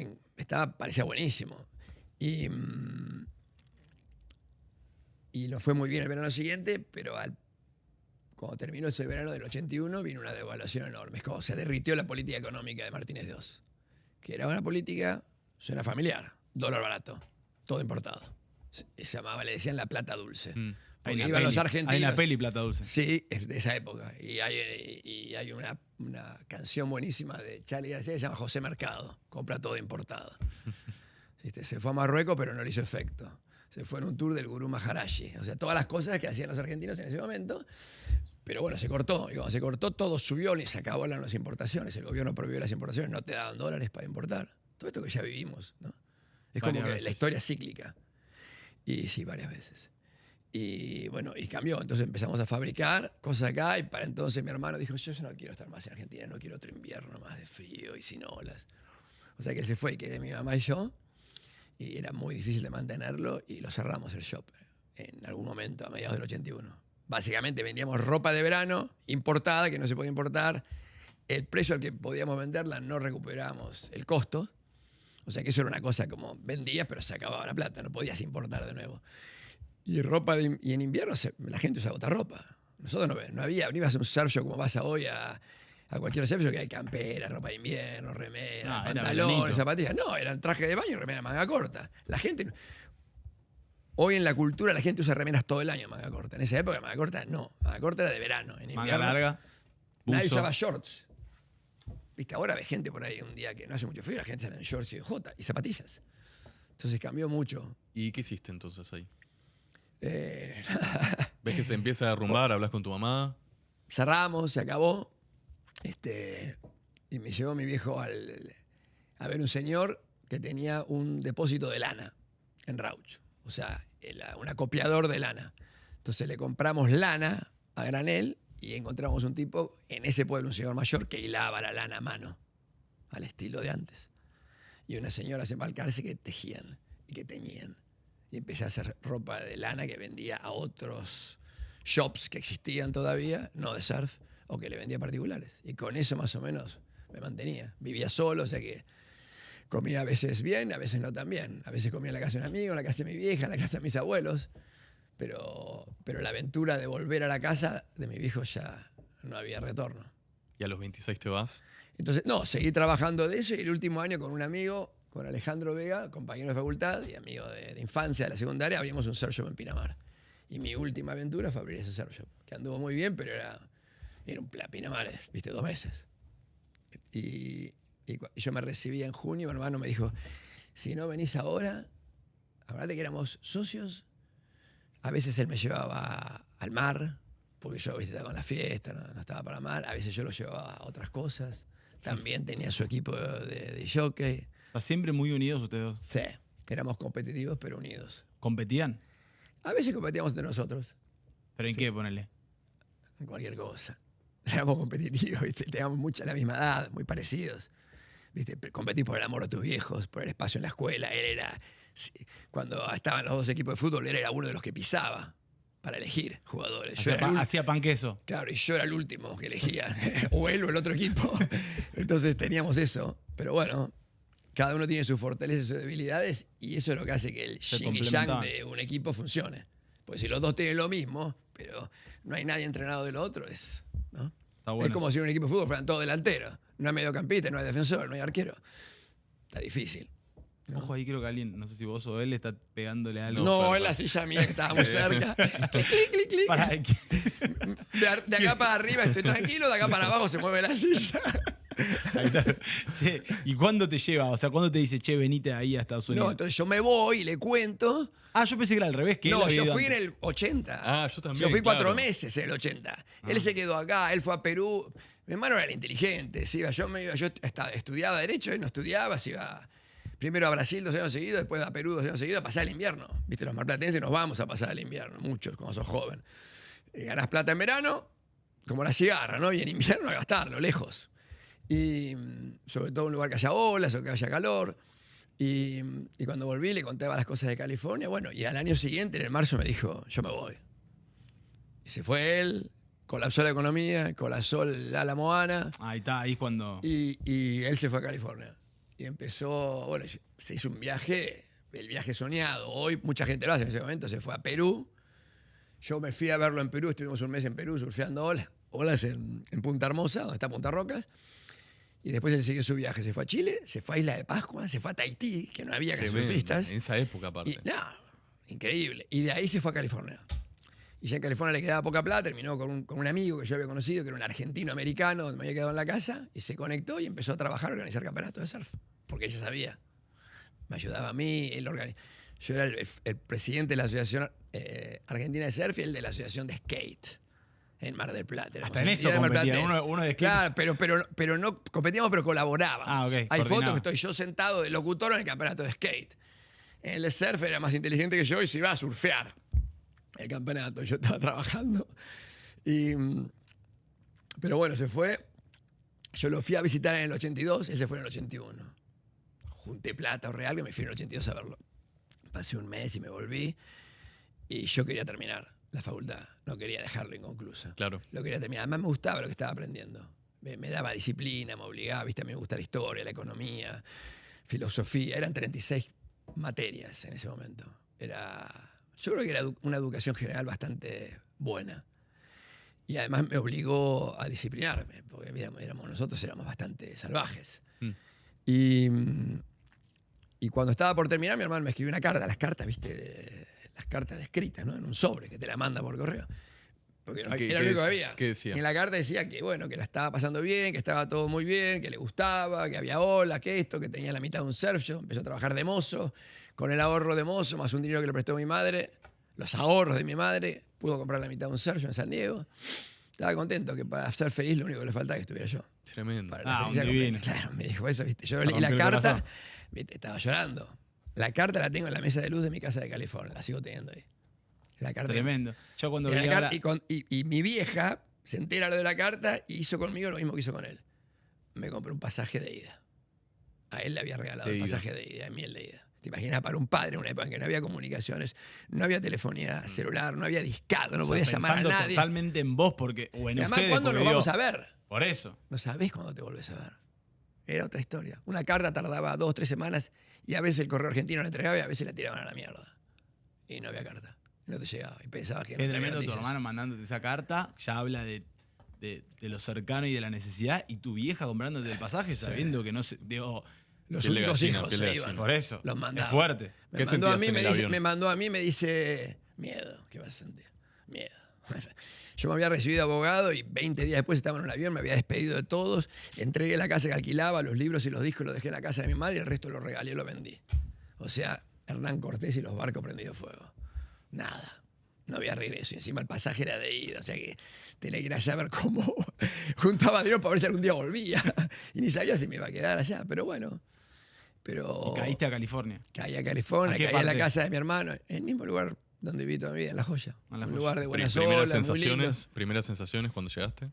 parecía buenísimo. Y nos fue muy bien el verano siguiente, pero cuando terminó ese verano del 81 vino una devaluación enorme. Es como se derritió la política económica de Martínez de Oz, que era una política, suena familiar, dólar barato, todo importado. Le decían la plata dulce. Porque iban los argentinos. Hay una peli Plata Dulce. Sí, es de esa época. Y hay una canción buenísima de Charly García que se llama José Mercado, compra todo importado. Se fue a Marruecos, pero no le hizo efecto. Se fue en un tour del Gurú Maharaji. O sea, todas las cosas que hacían los argentinos en ese momento. Pero bueno, se cortó. Y cuando se cortó, todo subió y se acabaron las importaciones. El gobierno prohibió las importaciones, no te daban dólares para importar. Todo esto que ya vivimos, ¿no? Es como que la historia es cíclica. Y sí, varias veces. Y bueno, y cambió. Entonces empezamos a fabricar cosas acá. Y para entonces mi hermano dijo, yo no quiero estar más en Argentina, no quiero otro invierno más de frío y sin olas. O sea que él se fue y quedé mi mamá y yo. Y era muy difícil de mantenerlo y lo cerramos el shop en algún momento, a mediados del 81. Básicamente vendíamos ropa de verano importada, que no se podía importar. El precio al que podíamos venderla no recuperábamos el costo. O sea que eso era una cosa como vendías, pero se acababa la plata, no podías importar de nuevo. Y y en invierno la gente usaba otra ropa. Nosotros no había, no ibas a un surf shop como vas hoy a cualquier surf shop que hay campera, ropa de invierno, remera, pantalones, zapatillas. No, eran traje de baño y remera manga corta. La gente, hoy en la cultura la gente usa remeras todo el año manga corta. En esa época manga corta no, manga corta era de verano. En invierno, manga larga, buzo. Nadie usaba shorts. Viste, ahora ves gente por ahí un día que no hace mucho frío, la gente sale en shorts y jota y zapatillas. Entonces cambió mucho. ¿Y qué hiciste entonces ahí? ¿Ves que se empieza a derrumbar? ¿Hablas con tu mamá? Cerramos, se acabó. Y me llevó mi viejo a ver un señor que tenía un depósito de lana en Rauch. O sea, un acopiador de lana. Entonces le compramos lana a granel y encontramos un tipo en ese pueblo, un señor mayor, que hilaba la lana a mano, al estilo de antes. Y unas señoras en Balcarce que tejían y que teñían. Y empecé a hacer ropa de lana que vendía a otros shops que existían todavía, no de surf, o que le vendía a particulares. Y con eso más o menos me mantenía. Vivía solo, o sea que comía a veces bien, a veces no tan bien. A veces comía en la casa de un amigo, en la casa de mi vieja, en la casa de mis abuelos. Pero la aventura de volver a la casa de mi viejo ya no había retorno. ¿Y a los 26 te vas? Entonces, no, seguí trabajando de eso y el último año con un amigo, con Alejandro Vega, compañero de facultad y amigo de infancia de la secundaria, abrimos un surf shop en Pinamar. Y mi última aventura fue abrir ese surf shop, que anduvo muy bien, pero era un Pinamar, viste, 2 meses. Y yo me recibí en junio, mi hermano me dijo, si no venís ahora, acuérdate que éramos socios. A veces él me llevaba al mar, porque yo, viste, estaba con la fiesta, no estaba para mar. A veces yo lo llevaba a otras cosas. También tenía su equipo de jockey. ¿Siempre muy unidos ustedes dos? Sí, éramos competitivos, pero unidos. ¿Competían? A veces competíamos entre nosotros. ¿Pero en qué, ponele? En cualquier cosa. Éramos competitivos, ¿viste? Teníamos la misma edad, muy parecidos. ¿Viste? Competís por el amor de tus viejos, por el espacio en la escuela. Él era, cuando estaban los 2 equipos de fútbol, él era uno de los que pisaba para elegir jugadores. Hacía pan queso. Claro, y yo era el último que elegía, o él o el otro equipo. Entonces teníamos eso. Pero bueno, cada uno tiene sus fortalezas y sus debilidades, y eso es lo que hace que el yin y yang de un equipo funcione. Pues si los dos tienen lo mismo, pero no hay nadie entrenado del otro, ¿no? Está bueno, es como si en un equipo de fútbol fueran todos delanteros. No hay mediocampista, no hay defensor, no hay arquero. Está difícil, ¿no? Ojo, ahí creo que alguien, no sé si vos o él, está pegándole algo. No, es la silla mía que estaba muy cerca. Clic, clic, clic, clic. Para De acá para arriba estoy tranquilo, de acá para abajo se mueve la silla. Ahí está. Che, ¿y cuándo te lleva? O sea, ¿cuándo te dice, che, venite ahí a Estados Unidos? No, entonces yo me voy y le cuento. Yo pensé que era al revés, que él No, había yo ido fui antes. en el 80. Yo también. Yo fui 4 claro. meses en el 80. Él se quedó acá, él fue a Perú. Mi hermano era inteligente. Yo estudiaba Derecho, él no estudiaba, se iba primero a Brasil 2 años seguidos, después a Perú 2 años seguidos a pasar el invierno. Viste, los marplatenses nos vamos a pasar el invierno, muchos, cuando sos joven. Ganás plata en verano, como la cigarra, ¿no? Y en invierno a gastarlo, lejos. Y sobre todo en un lugar que haya olas o que haya calor. Y cuando volví le contaba las cosas de California. Bueno, y al año siguiente, en el marzo, me dijo, yo me voy. Y se fue él, colapsó la economía, colapsó la ala Moana. Ahí está, ahí es cuando... Y él se fue a California. Y empezó, bueno, se hizo un viaje, el viaje soñado. Hoy mucha gente lo hace en ese momento, se fue a Perú. Yo me fui a verlo en Perú, estuvimos un mes en Perú surfeando olas en Punta Hermosa, donde está Punta Rocas. Y después él siguió su viaje, se fue a Chile, se fue a Isla de Pascua, se fue a Tahití, que no había casi Tremendo, surfistas. en esa época, aparte. Y, no, increíble. Y de ahí se fue a California. Y ya en California le quedaba poca plata, terminó con un amigo que yo había conocido, que era un argentino-americano, donde me había quedado en la casa, y se conectó y empezó a trabajar, a organizar campeonatos de surf. Porque ella sabía. Me ayudaba a mí, yo era el presidente de la Asociación Argentina de Surf y el de la Asociación de Skate en Mar del Plata. Hasta en eso competían, uno de skate. Claro, pero no competíamos, pero colaborábamos. Ok, Hay fotos coordinado. que estoy yo sentado de locutor en el campeonato de skate. El de surf era más inteligente que yo y se iba a surfear el campeonato. Yo estaba trabajando. Pero bueno, se fue. Yo lo fui a visitar en el 82, él se fue en el 81. Junté plata o real que me fui en el 82 a verlo. Pasé un mes y me volví. Y yo quería terminar la facultad. No quería dejarlo inconcluso. Claro. Lo quería terminar. Además me gustaba lo que estaba aprendiendo. Me daba disciplina, me obligaba. ¿Viste? A mí me gusta la historia, la economía, filosofía. Eran 36 materias en ese momento. Yo creo que era una educación general bastante buena. Y además me obligó a disciplinarme, porque nosotros éramos bastante salvajes. Y cuando estaba por terminar, mi hermano me escribió una carta, las cartas, ¿viste? Las cartas escritas, ¿no? En un sobre que te la manda por correo. Porque era lo único que había. ¿Qué decía? Y en la carta decía que, bueno, que la estaba pasando bien, que estaba todo muy bien, que le gustaba, que había olas, que esto, que tenía la mitad de un surf. Yo empecé a trabajar de mozo, con el ahorro de mozo, más un dinero que le prestó mi madre, los ahorros de mi madre, pudo comprar la mitad de un surf en San Diego. Estaba contento, que para ser feliz lo único que le faltaba es que estuviera yo. Tremendo. Para la un felicidad divino. completa. Claro, me dijo eso, ¿viste? Yo leí Rompió la el carta, corazón. ¿viste? Estaba llorando. La carta la tengo en la mesa de luz de mi casa de California, la sigo teniendo ahí. La carta. Tremendo. Yo cuando Y, la venía carta- y mi vieja se entera lo de la carta y hizo conmigo lo mismo que hizo con él. Me compró un pasaje de ida. A él le había regalado De el ida. pasaje de ida, de miel de ida. ¿Te imaginas para un padre en una época en que no había comunicaciones, no había telefonía celular, no había discado, no o sea, podías llamar a pensando nadie? totalmente en vos porque, o en Y además, ustedes. ¿cuándo porque nos vamos digo, a ver? Por eso. No sabés cuándo te volvés a ver. Era otra historia. Una carta tardaba 2 o 3 semanas y a veces el correo argentino la entregaba y a veces la tiraban a la mierda. Y no había carta. No te llegaba. Y pensabas que no Qué tenía tremendo tu noticias. hermano mandándote esa carta. Ya habla de lo cercano y de la necesidad. Y tu vieja comprándote el pasaje sabiendo que no se. Digo, Los Piel de únicos gallina, hijos piel de se gallina. iban. por eso. Los mandaba. Es fuerte. Me ¿Qué mandó a sentías mí, en me el dice, avión? me mandó a mí, me dice, miedo. ¿Qué vas a sentir? Miedo. Yo me había recibido abogado y 20 días después estaba en un avión, me había despedido de todos, entregué la casa que alquilaba, los libros y los discos los dejé en la casa de mi madre y el resto lo regalé y lo vendí. O sea, Hernán Cortés y los barcos prendidos fuego. Nada. No había regreso y encima el pasaje era de ida, o sea que tenía que ir allá a ver cómo juntaba dinero para ver si algún día volvía. Y ni sabía si me iba a quedar allá, pero bueno. Pero Y caíste a California. caí a California, ¿A qué caí a la parte? casa de mi hermano, en el mismo lugar donde viví toda mi vida, en La Joya. En La Un Joya. lugar de buenas Primeras olas, muy lindo. sensaciones cuando llegaste.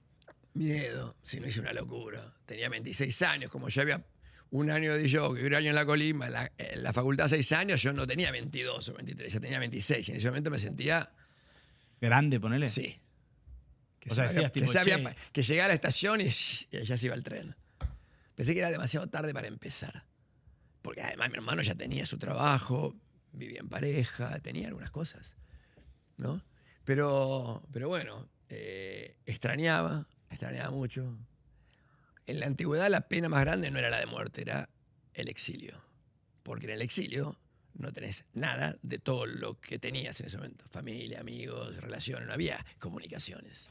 Miedo, si no hice una locura. Tenía 26 años, como yo había un año de yoga y un año en la Colima, en la facultad 6 años, yo no tenía 22 o 23, ya tenía 26. Y en ese momento me sentía, Grande, ponele. sí. Que, O sea, se me decías, había- tipo, que se había- che. que llegaba a la estación y ya se iba el tren. Pensé que era demasiado tarde para empezar. Porque además mi hermano ya tenía su trabajo, vivía en pareja, tenía algunas cosas, ¿no? Pero bueno, extrañaba mucho. En la antigüedad la pena más grande no era la de muerte, era el exilio. Porque en el exilio no tenés nada de todo lo que tenías en ese momento. Familia, amigos, relaciones, no había comunicaciones.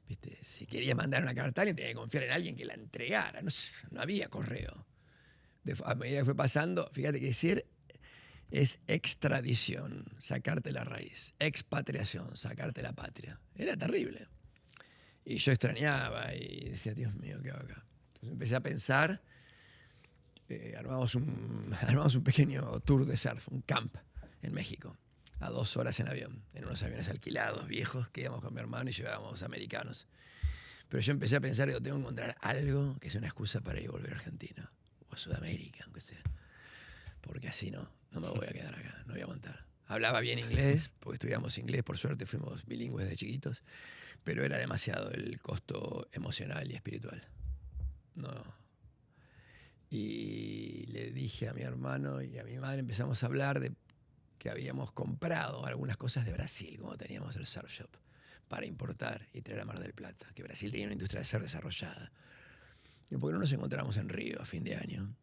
¿Viste? Si quería mandar una carta a alguien, tenía que confiar en alguien que la entregara. No había correo. A medida que fue pasando, fíjate que decir es extradición, sacarte la raíz. Expatriación, sacarte la patria. Era terrible. Y yo extrañaba y decía, Dios mío, ¿qué hago acá? Entonces empecé a pensar, armamos un pequeño tour de surf, un camp en México, a 2 horas en avión, en unos aviones alquilados, viejos, que íbamos con mi hermano y llevábamos americanos. Pero yo empecé a pensar, yo tengo que encontrar algo que sea una excusa para ir a volver a Argentina, o a Sudamérica, aunque sea. Porque así no me voy a quedar acá, no voy a aguantar. Hablaba bien inglés, porque estudiamos inglés, por suerte fuimos bilingües de chiquitos, pero era demasiado el costo emocional y espiritual. No. Y le dije a mi hermano y a mi madre, empezamos a hablar de que habíamos comprado algunas cosas de Brasil, como teníamos el surf shop, para importar y traer a Mar del Plata, que Brasil tenía una industria de surf desarrollada. Y por qué no nos encontramos en Río a fin de año,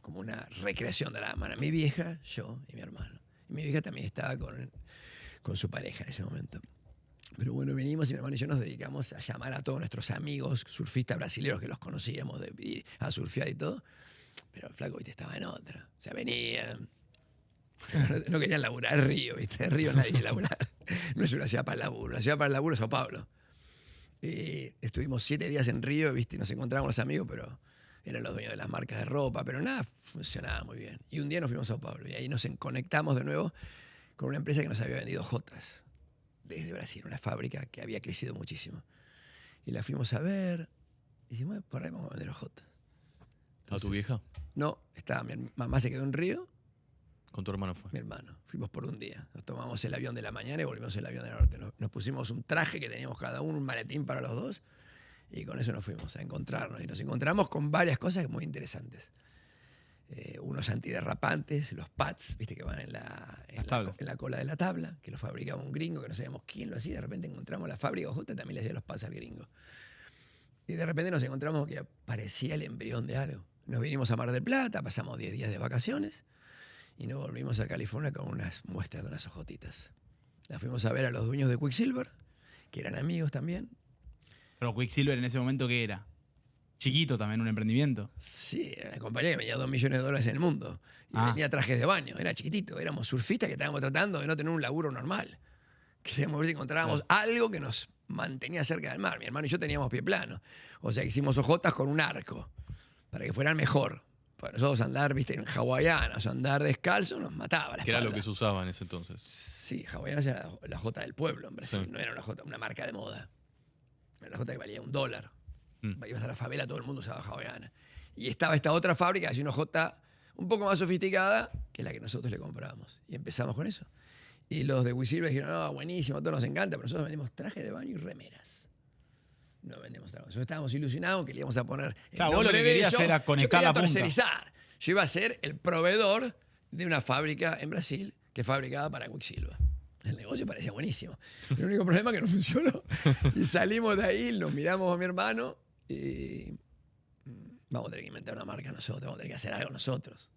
como una recreación de la mano. Mi vieja, yo y mi hermano. Y mi vieja también estaba con su pareja en ese momento. Pero bueno, venimos y mi hermano y yo nos dedicamos a llamar a todos nuestros amigos surfistas brasileños que los conocíamos de ir a surfear y todo. Pero el flaco, viste, estaba en otra. O sea, venían. No querían laburar en Río, viste. En Río nadie quiere laburar. No es una ciudad para el laburo. La ciudad para el laburo es Sao Paulo. Estuvimos 7 días en Río, viste, y nos encontramos los amigos, pero eran los dueños de las marcas de ropa, pero nada funcionaba muy bien. Y un día nos fuimos a Sao Paulo y ahí nos conectamos de nuevo con una empresa que nos había vendido jotas desde Brasil, una fábrica que había crecido muchísimo. Y la fuimos a ver y dijimos, por ahí vamos a vender jotas. ¿A tu vieja? No, mi mamá se quedó en Río. ¿Con tu hermano fue? Mi hermano. Fuimos por un día. Nos tomamos el avión de la mañana y volvimos el avión de la norte. Nos pusimos un traje que teníamos cada uno, un maletín para los dos, y con eso nos fuimos a encontrarnos. Y nos encontramos con varias cosas muy interesantes. Unos antiderrapantes, los pads, viste, que van en la cola de la tabla, que lo fabricaba un gringo, que no sabíamos quién lo hacía. De repente encontramos la fábrica J, también le hacía los pads al gringo. Y de repente nos encontramos que aparecía el embrión de algo. Nos vinimos a Mar del Plata, pasamos 10 días de vacaciones y nos volvimos a California con unas muestras de unas hojotitas. Las fuimos a ver a los dueños de Quicksilver, que eran amigos también. Pero Quicksilver en ese momento, ¿qué era? Chiquito también, un emprendimiento. Sí, era una compañía que vendía $2 millones en el mundo. Y vendía trajes de baño. Era chiquitito. Éramos surfistas que estábamos tratando de no tener un laburo normal. Queríamos ver si encontrábamos algo que nos mantenía cerca del mar. Mi hermano y yo teníamos pie plano. O sea, hicimos hojotas con un arco para que fueran mejor. Para nosotros andar, viste, en hawaianas o andar descalzo nos mataba la ¿Qué era lo que se usaba en ese entonces? Sí, hawaianas era la jota del pueblo en Brasil. Sí. No era una marca de moda. Era la jota que valía $1. Ibas a la favela, todo el mundo usaba hawaiana. Y estaba esta otra fábrica, hacía una jota un poco más sofisticada que la que nosotros le comprábamos. Y empezamos con eso. Y los de Quicksilver dijeron, no, buenísimo, todo nos encanta, pero nosotros vendemos trajes de baño y remeras. No vendemos trajes. Nosotros estábamos ilusionados que le íamos a poner el Claro, vos lo que querías era conectar la punta. Tercerizar. Yo iba a ser el proveedor de una fábrica en Brasil que fabricaba para Quicksilver. El negocio parecía buenísimo. El único problema es que no funcionó. Y salimos de ahí, nos miramos a mi hermano y vamos a tener que inventar una marca nosotros, vamos a tener que hacer algo nosotros.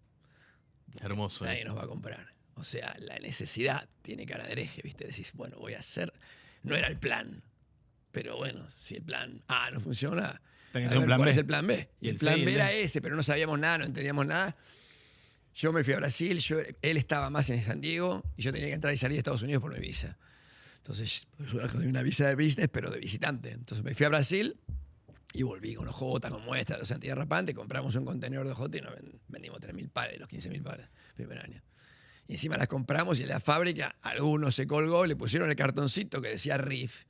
Hermoso. Nadie nos va a comprar. O sea, la necesidad tiene cara de hereje, ¿viste? Decís, bueno, voy a hacer... No era el plan, pero bueno, si el plan A no funciona, ¿cuál es el plan B? Y el plan B era ese, pero no sabíamos nada, no entendíamos nada. Yo me fui a Brasil, él estaba más en San Diego y yo tenía que entrar y salir de Estados Unidos por mi visa. Entonces, yo tenía una visa de business, pero de visitante. Entonces me fui a Brasil y volví con OJ, con muestras, los antiderrapantes, compramos un contenedor de OJ y nos vendimos 3.000 pares, los 15.000 pares, primer año. Y encima las compramos y en la fábrica alguno se colgó, le pusieron el cartoncito que decía Riff,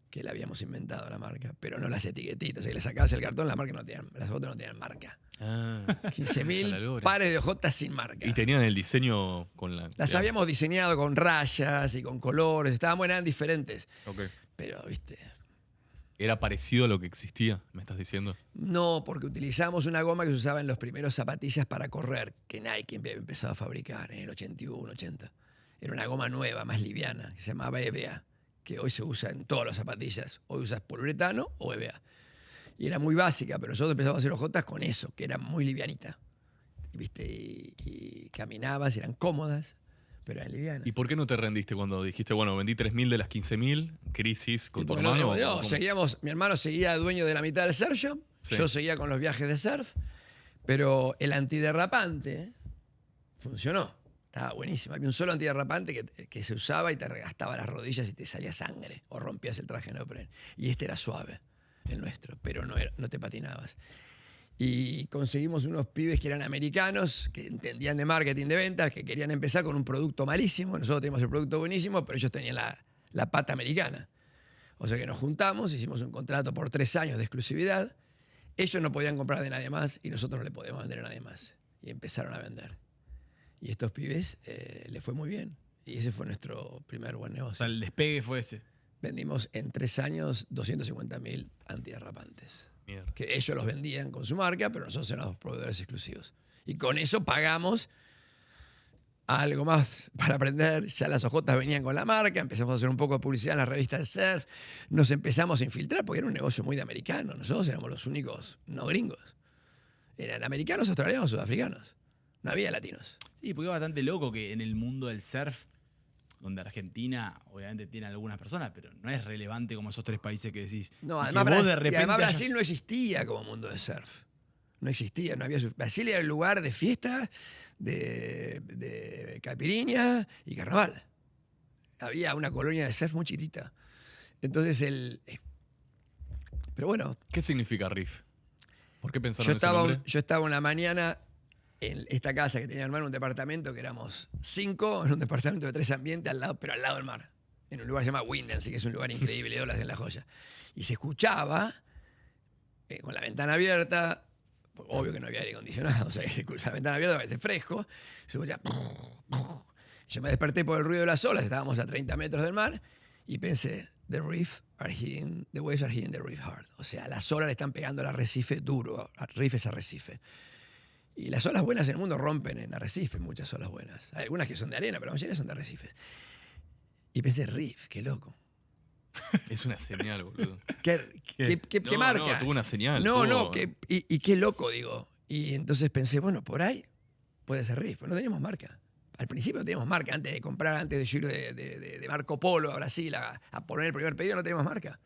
que le habíamos inventado la marca, pero no las etiquetitas. Si le sacabas el cartón, las fotos no tenían marca. 15.000 pares de hojotas sin marca. Y tenían el diseño con la... Las habíamos diseñado con rayas y con colores, eran diferentes. Okay. Pero, viste... ¿Era parecido a lo que existía, me estás diciendo? No, porque utilizamos una goma que se usaba en los primeros zapatillas para correr, que Nike había empezado a fabricar en el 81, 80. Era una goma nueva, más liviana, que se llamaba EVA, que hoy se usa en todas las zapatillas. Hoy usas poliuretano o EVA. Y era muy básica, pero nosotros empezamos a hacer hojotas con eso, que era muy livianita. ¿Viste? Y caminabas, eran cómodas, pero en liviana. ¿Y por qué no te rendiste cuando dijiste, bueno, vendí 3.000 de las 15.000, crisis con tu Porque no, hermano? no, ¿Cómo? seguíamos, mi hermano seguía dueño de la mitad del surf shop, Sí. yo seguía con los viajes de surf, pero el antiderrapante funcionó. Estaba buenísimo. Había un solo antiderrapante que se usaba y te regastaba las rodillas y te salía sangre o rompías el traje de neopren. Y este era suave, el nuestro, pero no te patinabas. Y conseguimos unos pibes que eran americanos, que entendían de marketing, de ventas, que querían empezar con un producto malísimo. Nosotros teníamos el producto buenísimo, pero ellos tenían la pata americana. O sea que nos juntamos, hicimos un contrato por 3 años de exclusividad. Ellos no podían comprar de nadie más y nosotros no le podíamos vender a nadie más. Y empezaron a vender. Y a estos pibes les fue muy bien. Y ese fue nuestro primer buen O negocio. sea, el despegue fue ese. Vendimos en 3 años 250.000 antiderrapantes. Mierda. Que ellos los vendían con su marca, pero nosotros éramos proveedores exclusivos. Y con eso pagamos algo más para aprender. Ya las ojotas venían con la marca, empezamos a hacer un poco de publicidad en la revista de surf, nos empezamos a infiltrar porque era un negocio muy de americano. Nosotros éramos los únicos no gringos. Eran americanos, australianos, sudafricanos. No había latinos. Sí, porque es bastante loco que en el mundo del surf, donde Argentina obviamente tiene algunas personas, pero no es relevante como esos 3 países que decís. No, Y además, que vos de y repente además hayas- Brasil no existía como mundo de surf. No existía, no había. Brasil era el lugar de fiestas, de caipirinha y carnaval. Había una colonia de surf muy chiquitita. Entonces pero bueno, ¿Qué significa Riff? ¿Por qué pensaron yo en ese estaba, nombre? yo estaba una mañana en esta casa que tenía mi hermano, un departamento que éramos 5, en un departamento de 3 ambientes, pero al lado del mar. En un lugar que se llama Windensee, que es un lugar increíble, olas en La Joya. Y se escuchaba, con la ventana abierta, obvio que no había aire acondicionado, o sea, con la ventana abierta parece fresco, se escuchaba. Yo me desperté por el ruido de las olas, estábamos a 30 metros del mar, y pensé, the waves are hitting the reef hard. O sea, las olas le están pegando al arrecife duro, reef es arrecife. Y las olas buenas en el mundo rompen en arrecifes, muchas olas buenas. Hay algunas que son de arena, pero la mayoría son de arrecifes. Y pensé, Riff, qué loco. Es una señal, boludo. ¿Qué No, marca? no, tuvo una señal. No, tuvo- y qué loco, digo. Y entonces pensé, bueno, por ahí puede ser Riff, pero no teníamos marca. Al principio no teníamos marca, antes de ir de Marco Polo a Brasil a poner el primer pedido, no teníamos marca.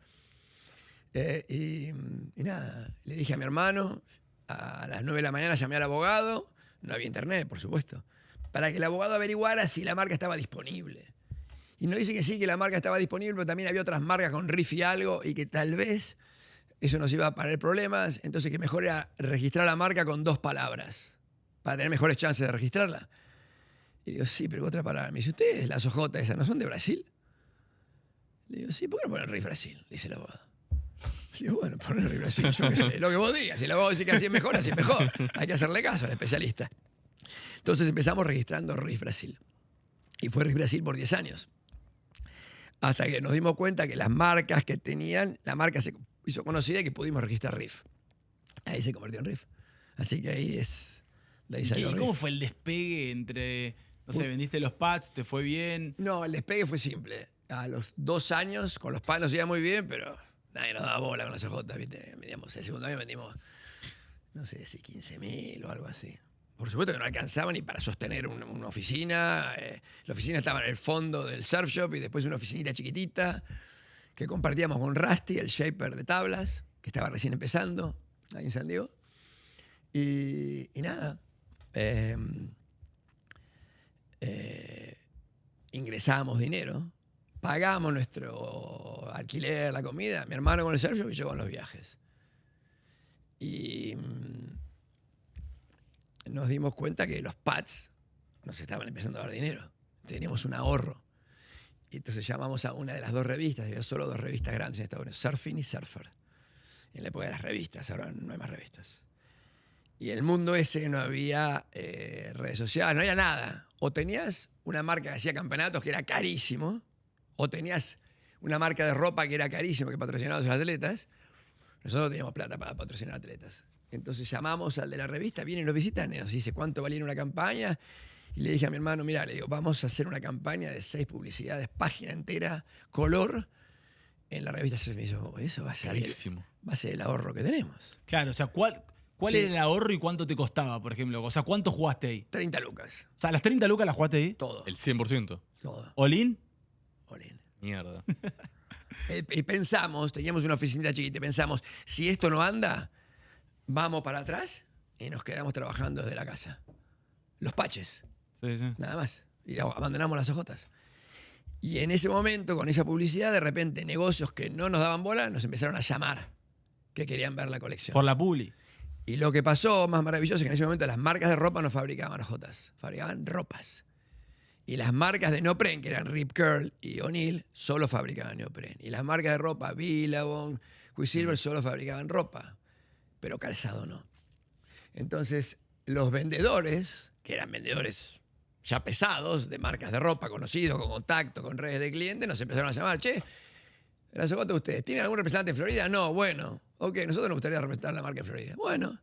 Y nada, le dije a mi hermano, a las 9 de la mañana llamé al abogado, no había internet, por supuesto, para que el abogado averiguara si la marca estaba disponible. Y nos dice que sí, que la marca estaba disponible, pero también había otras marcas con Riff y algo, y que tal vez eso nos iba a poner problemas, entonces que mejor era registrar la marca con 2 palabras, para tener mejores chances de registrarla. Y digo, sí, pero otra palabra. Me dice, ¿ustedes, las OJ esas, no son de Brasil? Le digo, sí, ¿por qué no ponen Riff Brasil? Dice el abogado. Le digo, bueno, ponen Riff Brasil, yo qué sé, lo que vos digas. Si el abogado dice que así es mejor, así es mejor. Hay que hacerle caso al especialista. Entonces empezamos registrando Riff Brasil. Y fue Riff Brasil por 10 años. Hasta que nos dimos cuenta que las marcas que tenían, la marca se hizo conocida y que pudimos registrar Riff. Ahí se convirtió en Riff. Así que ahí es... De ahí salió ¿Y Riff. cómo fue el despegue entre, no sé, vendiste los pads, te fue bien? No, el despegue fue simple. A los 2 años, con los pads nos iba muy bien, pero nadie nos daba bola con las OJ, ¿viste? Vendíamos, el segundo año vendimos, no sé si 15.000 o algo así. Por supuesto que no alcanzaba ni para sostener una oficina. La oficina estaba en el fondo del surf shop y después una oficinita chiquitita que compartíamos con Rusty, el shaper de tablas, que estaba recién empezando ahí en San Diego. Y nada. Ingresamos dinero, pagamos nuestro alquiler, la comida, mi hermano con el surf shop y yo con los viajes. Y nos dimos cuenta que los pads nos estaban empezando a dar dinero. Teníamos un ahorro. Y entonces llamamos a una de las 2 revistas, había solo 2 revistas grandes en Estados Unidos, Surfing y Surfer. En la época de las revistas, ahora no hay más revistas. Y en el mundo ese no había redes sociales, no había nada. O tenías una marca que hacía campeonatos que era carísimo, o tenías una marca de ropa que era carísimo, que patrocinaba a los atletas. Nosotros teníamos plata para patrocinar atletas. Entonces llamamos al de la revista, viene y nos visitan y nos dice cuánto valía una campaña. Y le dije a mi hermano, mira, le digo, vamos a hacer una campaña de 6 publicidades, página entera, color, en la revista. Se me dijo, eso va a ser Carísimo. el ahorro que tenemos. Claro, o sea, ¿cuál ¿Cuál Sí. era el ahorro y cuánto te costaba, por ejemplo? O sea, ¿cuánto jugaste ahí? 30 lucas. O sea, las 30 lucas las jugaste ahí. Todo. El 100%. Todo. ¿All-in? Olin. Mierda. Y pensamos, teníamos una oficinita chiquita, y pensamos, si esto no anda, vamos para atrás y nos quedamos trabajando desde la casa. Los paches, Sí, sí. nada más. Y abandonamos las ojotas. Y en ese momento, con esa publicidad, de repente negocios que no nos daban bola nos empezaron a llamar que querían ver la colección. Por la publi. Y lo que pasó más maravilloso es que en ese momento las marcas de ropa no fabricaban ojotas, fabricaban ropas. Y las marcas de neopren, que eran Rip Curl y O'Neill, solo fabricaban neopren. Y las marcas de ropa, Billabong, Quicksilver, solo fabricaban ropa, pero calzado no. Entonces, los vendedores, que eran vendedores ya pesados, de marcas de ropa, conocidos, con contacto, con redes de clientes, nos empezaron a llamar, che, las ojotas de ustedes, ¿tienen algún representante en Florida? No, bueno, ok, nosotros nos gustaría representar la marca en Florida. Bueno,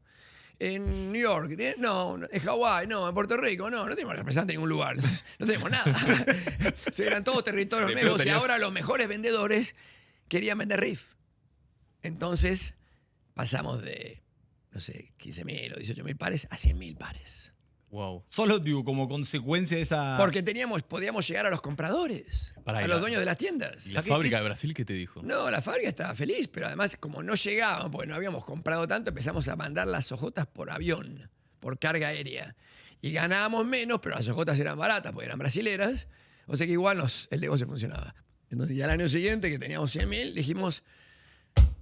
en New York, no, en Hawái, no, en Puerto Rico, no tenemos representante en ningún lugar, entonces, no tenemos nada. Se eran todos territorios Pero nuevos y tenías- ahora los mejores vendedores querían vender Riff. Entonces pasamos de, no sé, 15.000 o 18.000 pares a 100.000 pares. Wow. Solo, digo, como consecuencia de esa... Porque podíamos llegar a los compradores, Pará, a y los la- dueños de las tiendas. ¿Y la ¿Qué- fábrica qué- de Brasil qué te dijo? No, la fábrica estaba feliz, pero además, como no llegaban, porque no habíamos comprado tanto, empezamos a mandar las ojotas por avión, por carga aérea. Y ganábamos menos, pero las ojotas eran baratas, porque eran brasileras. O sea que igual el negocio funcionaba. Entonces, ya el año siguiente, que teníamos 100.000, dijimos,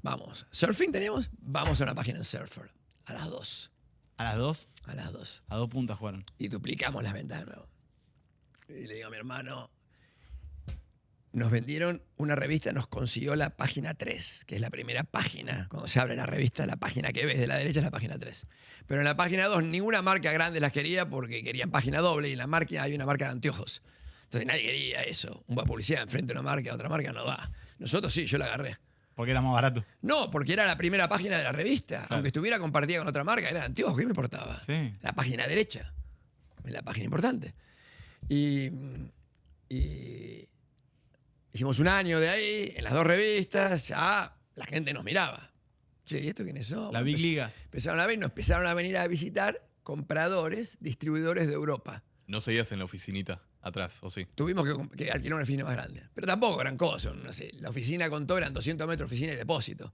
vamos, surfing teníamos, vamos a una página en Surfer, a las 2. ¿A las 2? A las 2. A 2 puntas jugaron. Y duplicamos las ventas de nuevo. Y le digo a mi hermano, nos vendieron una revista, nos consiguió la página 3, que es la primera página. Cuando se abre la revista, la página que ves de la derecha es la página 3. Pero en la página 2 ninguna marca grande las quería porque querían página doble y en la marca hay una marca de anteojos. Entonces nadie quería eso. Una publicidad enfrente de una marca, otra marca no va. Nosotros sí, yo la agarré. Porque era más barato. No, porque era la primera página de la revista. Aunque estuviera compartida con otra marca, era de anteojos, ¿qué me importaba? Sí. La página derecha. Es la página importante. Y hicimos un año de ahí, en las dos revistas, ya la gente nos miraba. Che, ¿y esto quiénes son? La Big Ligas. Empezaron a ver, nos empezaron a venir a visitar compradores, distribuidores de Europa. No seguías en la oficinita atrás, ¿o sí? Tuvimos que alquilar una oficina más grande. Pero tampoco gran cosa, no sé. La oficina contó, eran 200 metros, oficina y depósito.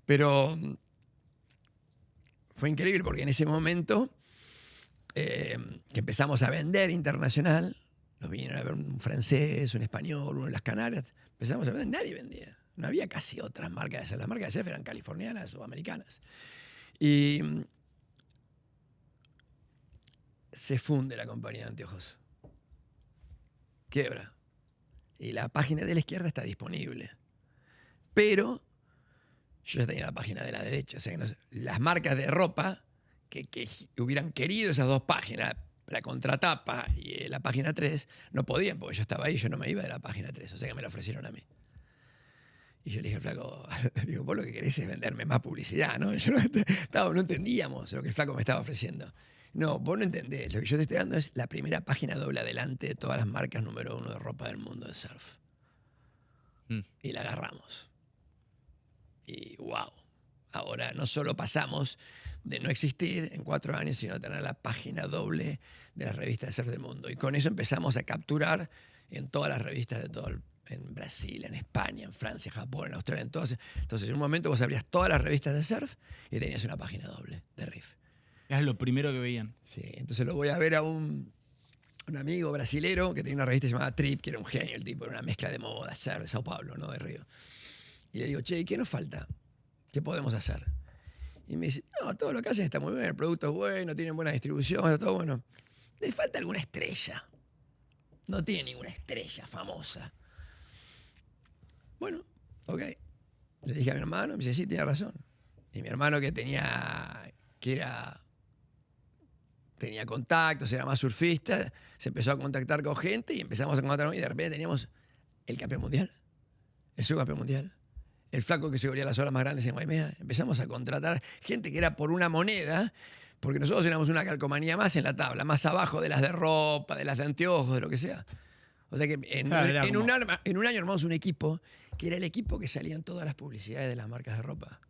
Pero fue increíble porque en ese momento que empezamos a vender internacional, nos vinieron a ver un francés, un español, uno de las Canarias, empezamos a vender, nadie vendía. No había casi otras marcas de surf. Las marcas de surf eran californianas o americanas. Y se funde la compañía de anteojos. Quiebra. Y la página de la izquierda está disponible. Pero yo ya tenía la página de la derecha. O sea, que las marcas de ropa que hubieran querido esas dos páginas, la contratapa y la página 3, no podían, porque yo estaba ahí, yo no me iba de la página 3. O sea que me la ofrecieron a mí. Y yo le dije al flaco, digo, vos lo que querés es venderme más publicidad, ¿no? Yo no entendíamos lo que el flaco me estaba ofreciendo. No, vos no entendés. Lo que yo te estoy dando es la primera página doble adelante de todas las marcas número 1 de ropa del mundo de surf. Y la agarramos. Y wow. Ahora no solo pasamos de no existir en 4 años, sino tener la página doble de las revistas de surf del mundo. Y con eso empezamos a capturar en todas las revistas de todo en Brasil, en España, en Francia, Japón, en Australia, en todas. Entonces, en un momento vos abrías todas las revistas de surf y tenías una página doble de Riff. Era lo primero que veían. Sí, entonces lo voy a ver a un amigo brasilero que tenía una revista llamada Trip, que era un genio el tipo, era una mezcla de moda, surf, de Sao Paulo, no de Río. Y le digo, che, ¿qué nos falta? ¿Qué podemos hacer? Y me dice, no, todo lo que hacen está muy bien, el producto es bueno, tienen buena distribución, está todo bueno. Le falta alguna estrella. No tiene ninguna estrella famosa. Bueno, ok. Le dije a mi hermano, me dice, sí, tiene razón. Y mi hermano tenía contactos, era más surfista, se empezó a contactar con gente y empezamos a contactar y de repente teníamos el campeón mundial, el subcampeón mundial, el flaco que se corría las olas más grandes en Waimea. Empezamos a contratar gente que era por una moneda, porque nosotros éramos una calcomanía más en la tabla, más abajo de las de ropa, de las de anteojos, de lo que sea. O sea que en un año armamos un equipo que era el equipo que salía en todas las publicidades de las marcas de ropa.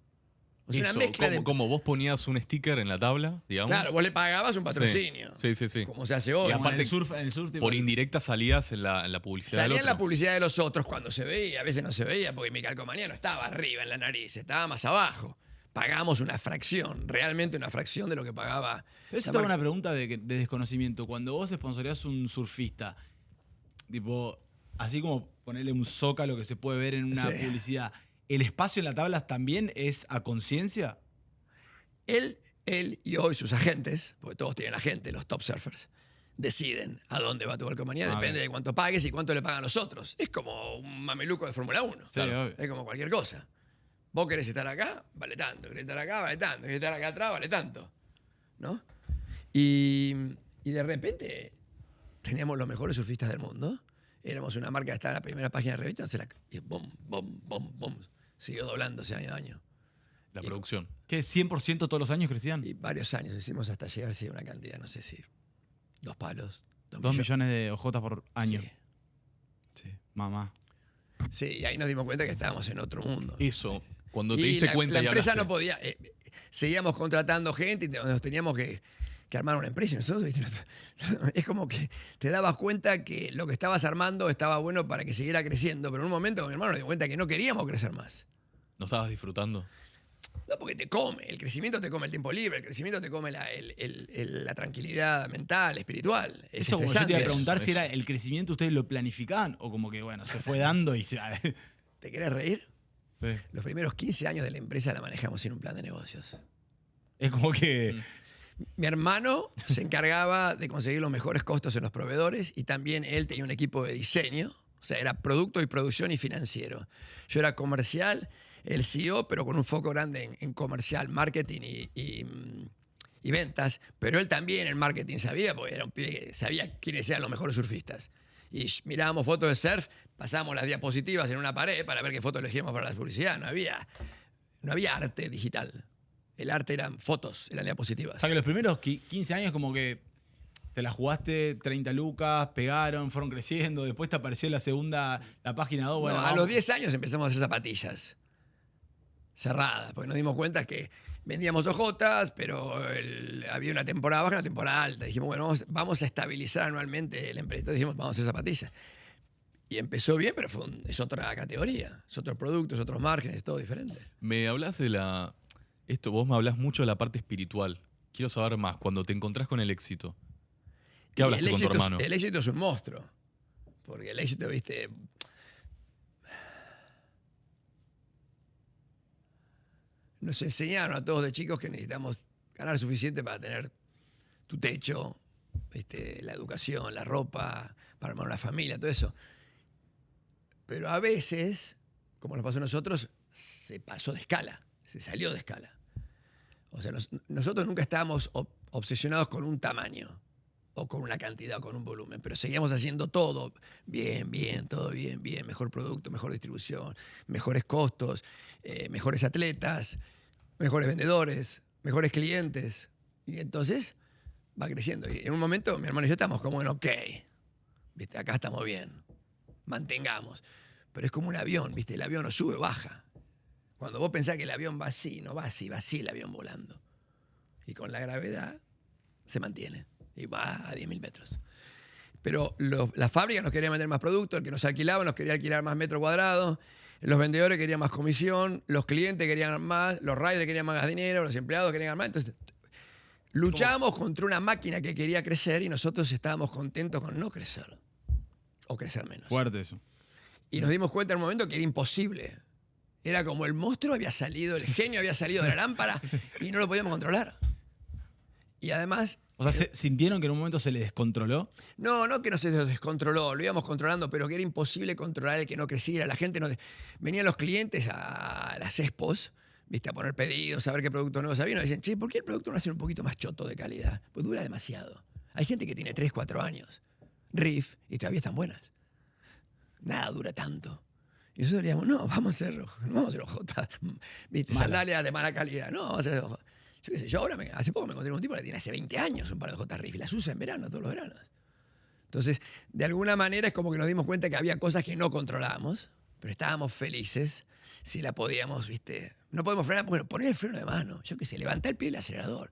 O sea, una Eso, mezcla de... como vos ponías un sticker en la tabla, digamos. Claro, vos le pagabas un patrocinio. Sí. Como se hace hoy. Y Como aparte, en el surf tipo, Por indirecta salías en la publicidad del Salía en otro. la publicidad de los otros cuando se veía, a veces no se veía porque mi calcomanía no estaba arriba en la nariz, estaba más abajo. Pagamos una fracción, realmente una fracción de lo que pagaba. Eso la tengo marca. una pregunta de desconocimiento. Cuando vos sponsoreás un surfista, tipo, así como ponerle un zócalo que se puede ver en una Sí. publicidad, ¿el espacio en la tabla también es a conciencia? Él y hoy sus agentes, porque todos tienen agentes, los top surfers, deciden a dónde va tu calcomanía, depende bien. de cuánto pagues y cuánto le pagan los otros. Es como un mameluco de Fórmula 1. Sí, obvio. Es como cualquier cosa. Vos querés estar acá, vale tanto. Querés estar acá, vale tanto. Querés estar acá atrás, vale tanto. ¿No? Y de repente teníamos los mejores surfistas del mundo. Éramos una marca que estaba en la primera página de revista. Y bom, bom, bom, bom. Siguió doblándose año a año. La producción. ¿Qué? ¿100% todos los años crecían? Y varios años hicimos hasta llegar a una cantidad, no sé si 2 palos. 2 millones de ojotas por año. Sí. Sí. Mamá. Sí, y ahí nos dimos cuenta que estábamos en otro mundo. Eso, cuando te Y diste cuenta la y empresa hablaste. no podía. Seguíamos contratando gente y nos teníamos que armar una empresa. Y nosotros, ¿viste? Es como que te dabas cuenta que lo que estabas armando estaba bueno para que siguiera creciendo, pero en un momento con mi hermano nos dimos cuenta que no queríamos crecer más. ¿No estabas disfrutando? No, porque te come. El crecimiento te come el tiempo libre, el crecimiento te come la tranquilidad mental, espiritual. Es Eso como yo te iba a estresante. preguntar si eso. era el crecimiento, ¿ustedes lo planificaban? O como que, bueno, se fue dando y se... ¿Te querés reír? Sí. Los primeros 15 años de la empresa la manejamos sin un plan de negocios. Es como que... Mi hermano se encargaba de conseguir los mejores costos en los proveedores y también él tenía un equipo de diseño, o sea, era producto y producción y financiero. Yo era comercial, el CEO, pero con un foco grande en comercial, marketing y ventas, pero él también en marketing sabía, porque era un pibe que sabía quiénes eran los mejores surfistas. Y mirábamos fotos de surf, pasábamos las diapositivas en una pared para ver qué fotos elegíamos para la publicidad. No había arte digital. El arte eran fotos, eran diapositivas. O sea, que los primeros 15 años como que te la jugaste 30 lucas, pegaron, fueron creciendo, después te apareció la segunda, la página 2. Bueno, No, a los 10 años empezamos a hacer zapatillas cerradas, porque nos dimos cuenta que vendíamos ojotas, pero había una temporada baja y una temporada alta. Dijimos, bueno, vamos a estabilizar anualmente el emprendimiento. Dijimos, vamos a hacer zapatillas. Y empezó bien, pero es otra categoría, es otro producto, es otros márgenes, es todo diferente. Me hablas de vos me hablas mucho de la parte espiritual. Quiero saber más, cuando te encontrás con el éxito. ¿Qué Y hablaste el con tu éxito, hermano? El éxito es un monstruo, porque el éxito, viste... Nos enseñaron a todos de chicos que necesitamos ganar suficiente para tener tu techo, la educación, la ropa, para armar una familia, todo eso. Pero a veces, como nos pasó a nosotros, se pasó de escala, se salió de escala. O sea, nosotros nunca estábamos obsesionados con un tamaño o con una cantidad o con un volumen, pero seguíamos haciendo todo bien, todo bien, mejor producto, mejor distribución, mejores costos, mejores atletas, mejores vendedores, mejores clientes. Y entonces va creciendo. Y en un momento mi hermano y yo estamos como en ok, ¿viste? Acá estamos bien, mantengamos. Pero es como un avión, ¿viste? El avión no sube, baja. Cuando vos pensás que el avión va así, no va así el avión volando. Y con la gravedad se mantiene y va a 10.000 metros. Pero la fábrica nos quería vender más producto, el que nos alquilaba nos quería alquilar más metros cuadrados, los vendedores querían más comisión, los clientes querían más, los riders querían más dinero, los empleados querían más. Entonces, luchábamos contra una máquina que quería crecer y nosotros estábamos contentos con no crecer o crecer menos. Fuerte eso. Y nos dimos cuenta en un momento que era imposible. Era como el monstruo había salido, el genio había salido de la lámpara y no lo podíamos controlar. Y además... O sea, ¿sintieron que en un momento se le descontroló? No que no se descontroló, lo íbamos controlando, pero que era imposible controlar el que no creciera. La gente venían los clientes a las expos, ¿viste? A poner pedidos, a ver qué producto nuevo había. Y nos dicen, che, ¿por qué el producto no hace un poquito más choto de calidad? Pues dura demasiado. Hay gente que tiene 3, 4 años, Riff, y todavía están buenas. Nada dura tanto. Y nosotros diríamos, no vamos a hacer ojotas, ¿viste? Sandalias de mala calidad. No, vamos a hacer ojotas. Yo qué sé, yo ahora hace poco me encontré con un tipo que tiene hace 20 años un par de ojotas Riff y las usa en verano, todos los veranos. Entonces, de alguna manera es como que nos dimos cuenta que había cosas que no controlábamos, pero estábamos felices si la podíamos, ¿viste? No podemos frenar, bueno, poner el freno de mano, yo qué sé, levantar el pie del acelerador.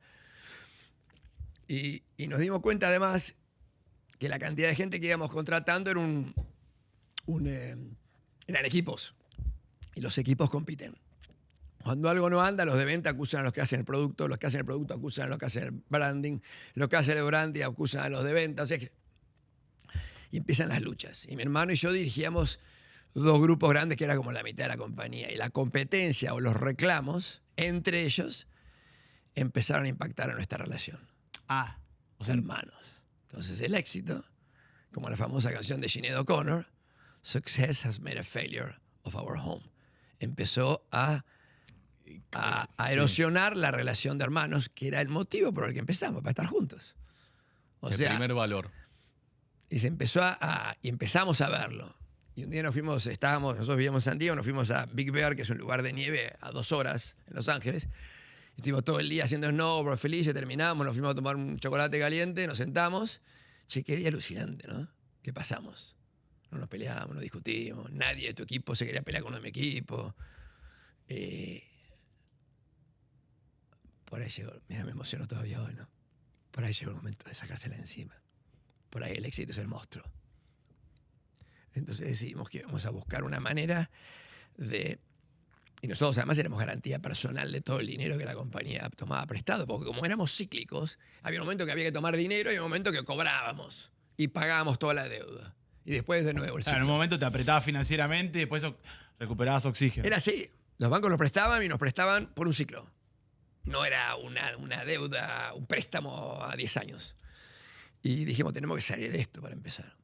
Y nos dimos cuenta además que la cantidad de gente que íbamos contratando era eran equipos. Y los equipos compiten. Cuando algo no anda, los de venta acusan a los que hacen el producto, los que hacen el producto acusan a los que hacen el branding, los que hacen el branding acusan a los de venta. O sea y empiezan las luchas. Y mi hermano y yo dirigíamos 2 grupos grandes que era como la mitad de la compañía. Y la competencia o los reclamos entre ellos empezaron a impactar en nuestra relación. O sea, Hermanos. Entonces el éxito, como la famosa canción de Sinéad O'Connor, Success has made a failure of our home, empezó a erosionar la relación de hermanos, que era el motivo por el que empezamos, para estar juntos. El primer valor. Y se empezó y empezamos a verlo. Y un día nosotros vivíamos en San Diego, nos fuimos a Big Bear, que es un lugar de nieve a 2 horas en Los Ángeles. Estuvimos todo el día haciendo snowboard, felices, terminamos, nos fuimos a tomar un chocolate caliente, nos sentamos. Che, qué día alucinante, ¿no? ¿Qué pasamos? No nos peleábamos, no discutimos, nadie de tu equipo se quería pelear con uno de mi equipo. Por ahí llegó, mira, me emociono todavía hoy, ¿no? Por ahí llegó el momento de sacársela encima. Por ahí el éxito es el monstruo. Entonces decidimos que íbamos a buscar una manera de... Y nosotros además éramos garantía personal de todo el dinero que la compañía tomaba prestado, porque como éramos cíclicos, había un momento que había que tomar dinero y un momento que cobrábamos y pagábamos toda la deuda. Y después de nuevo el ciclo. En un momento te apretabas financieramente y después recuperabas oxígeno. Era así. Los bancos nos prestaban y nos prestaban por un ciclo. No era una deuda, un préstamo a 10 años. Y dijimos, tenemos que salir de esto para empezar.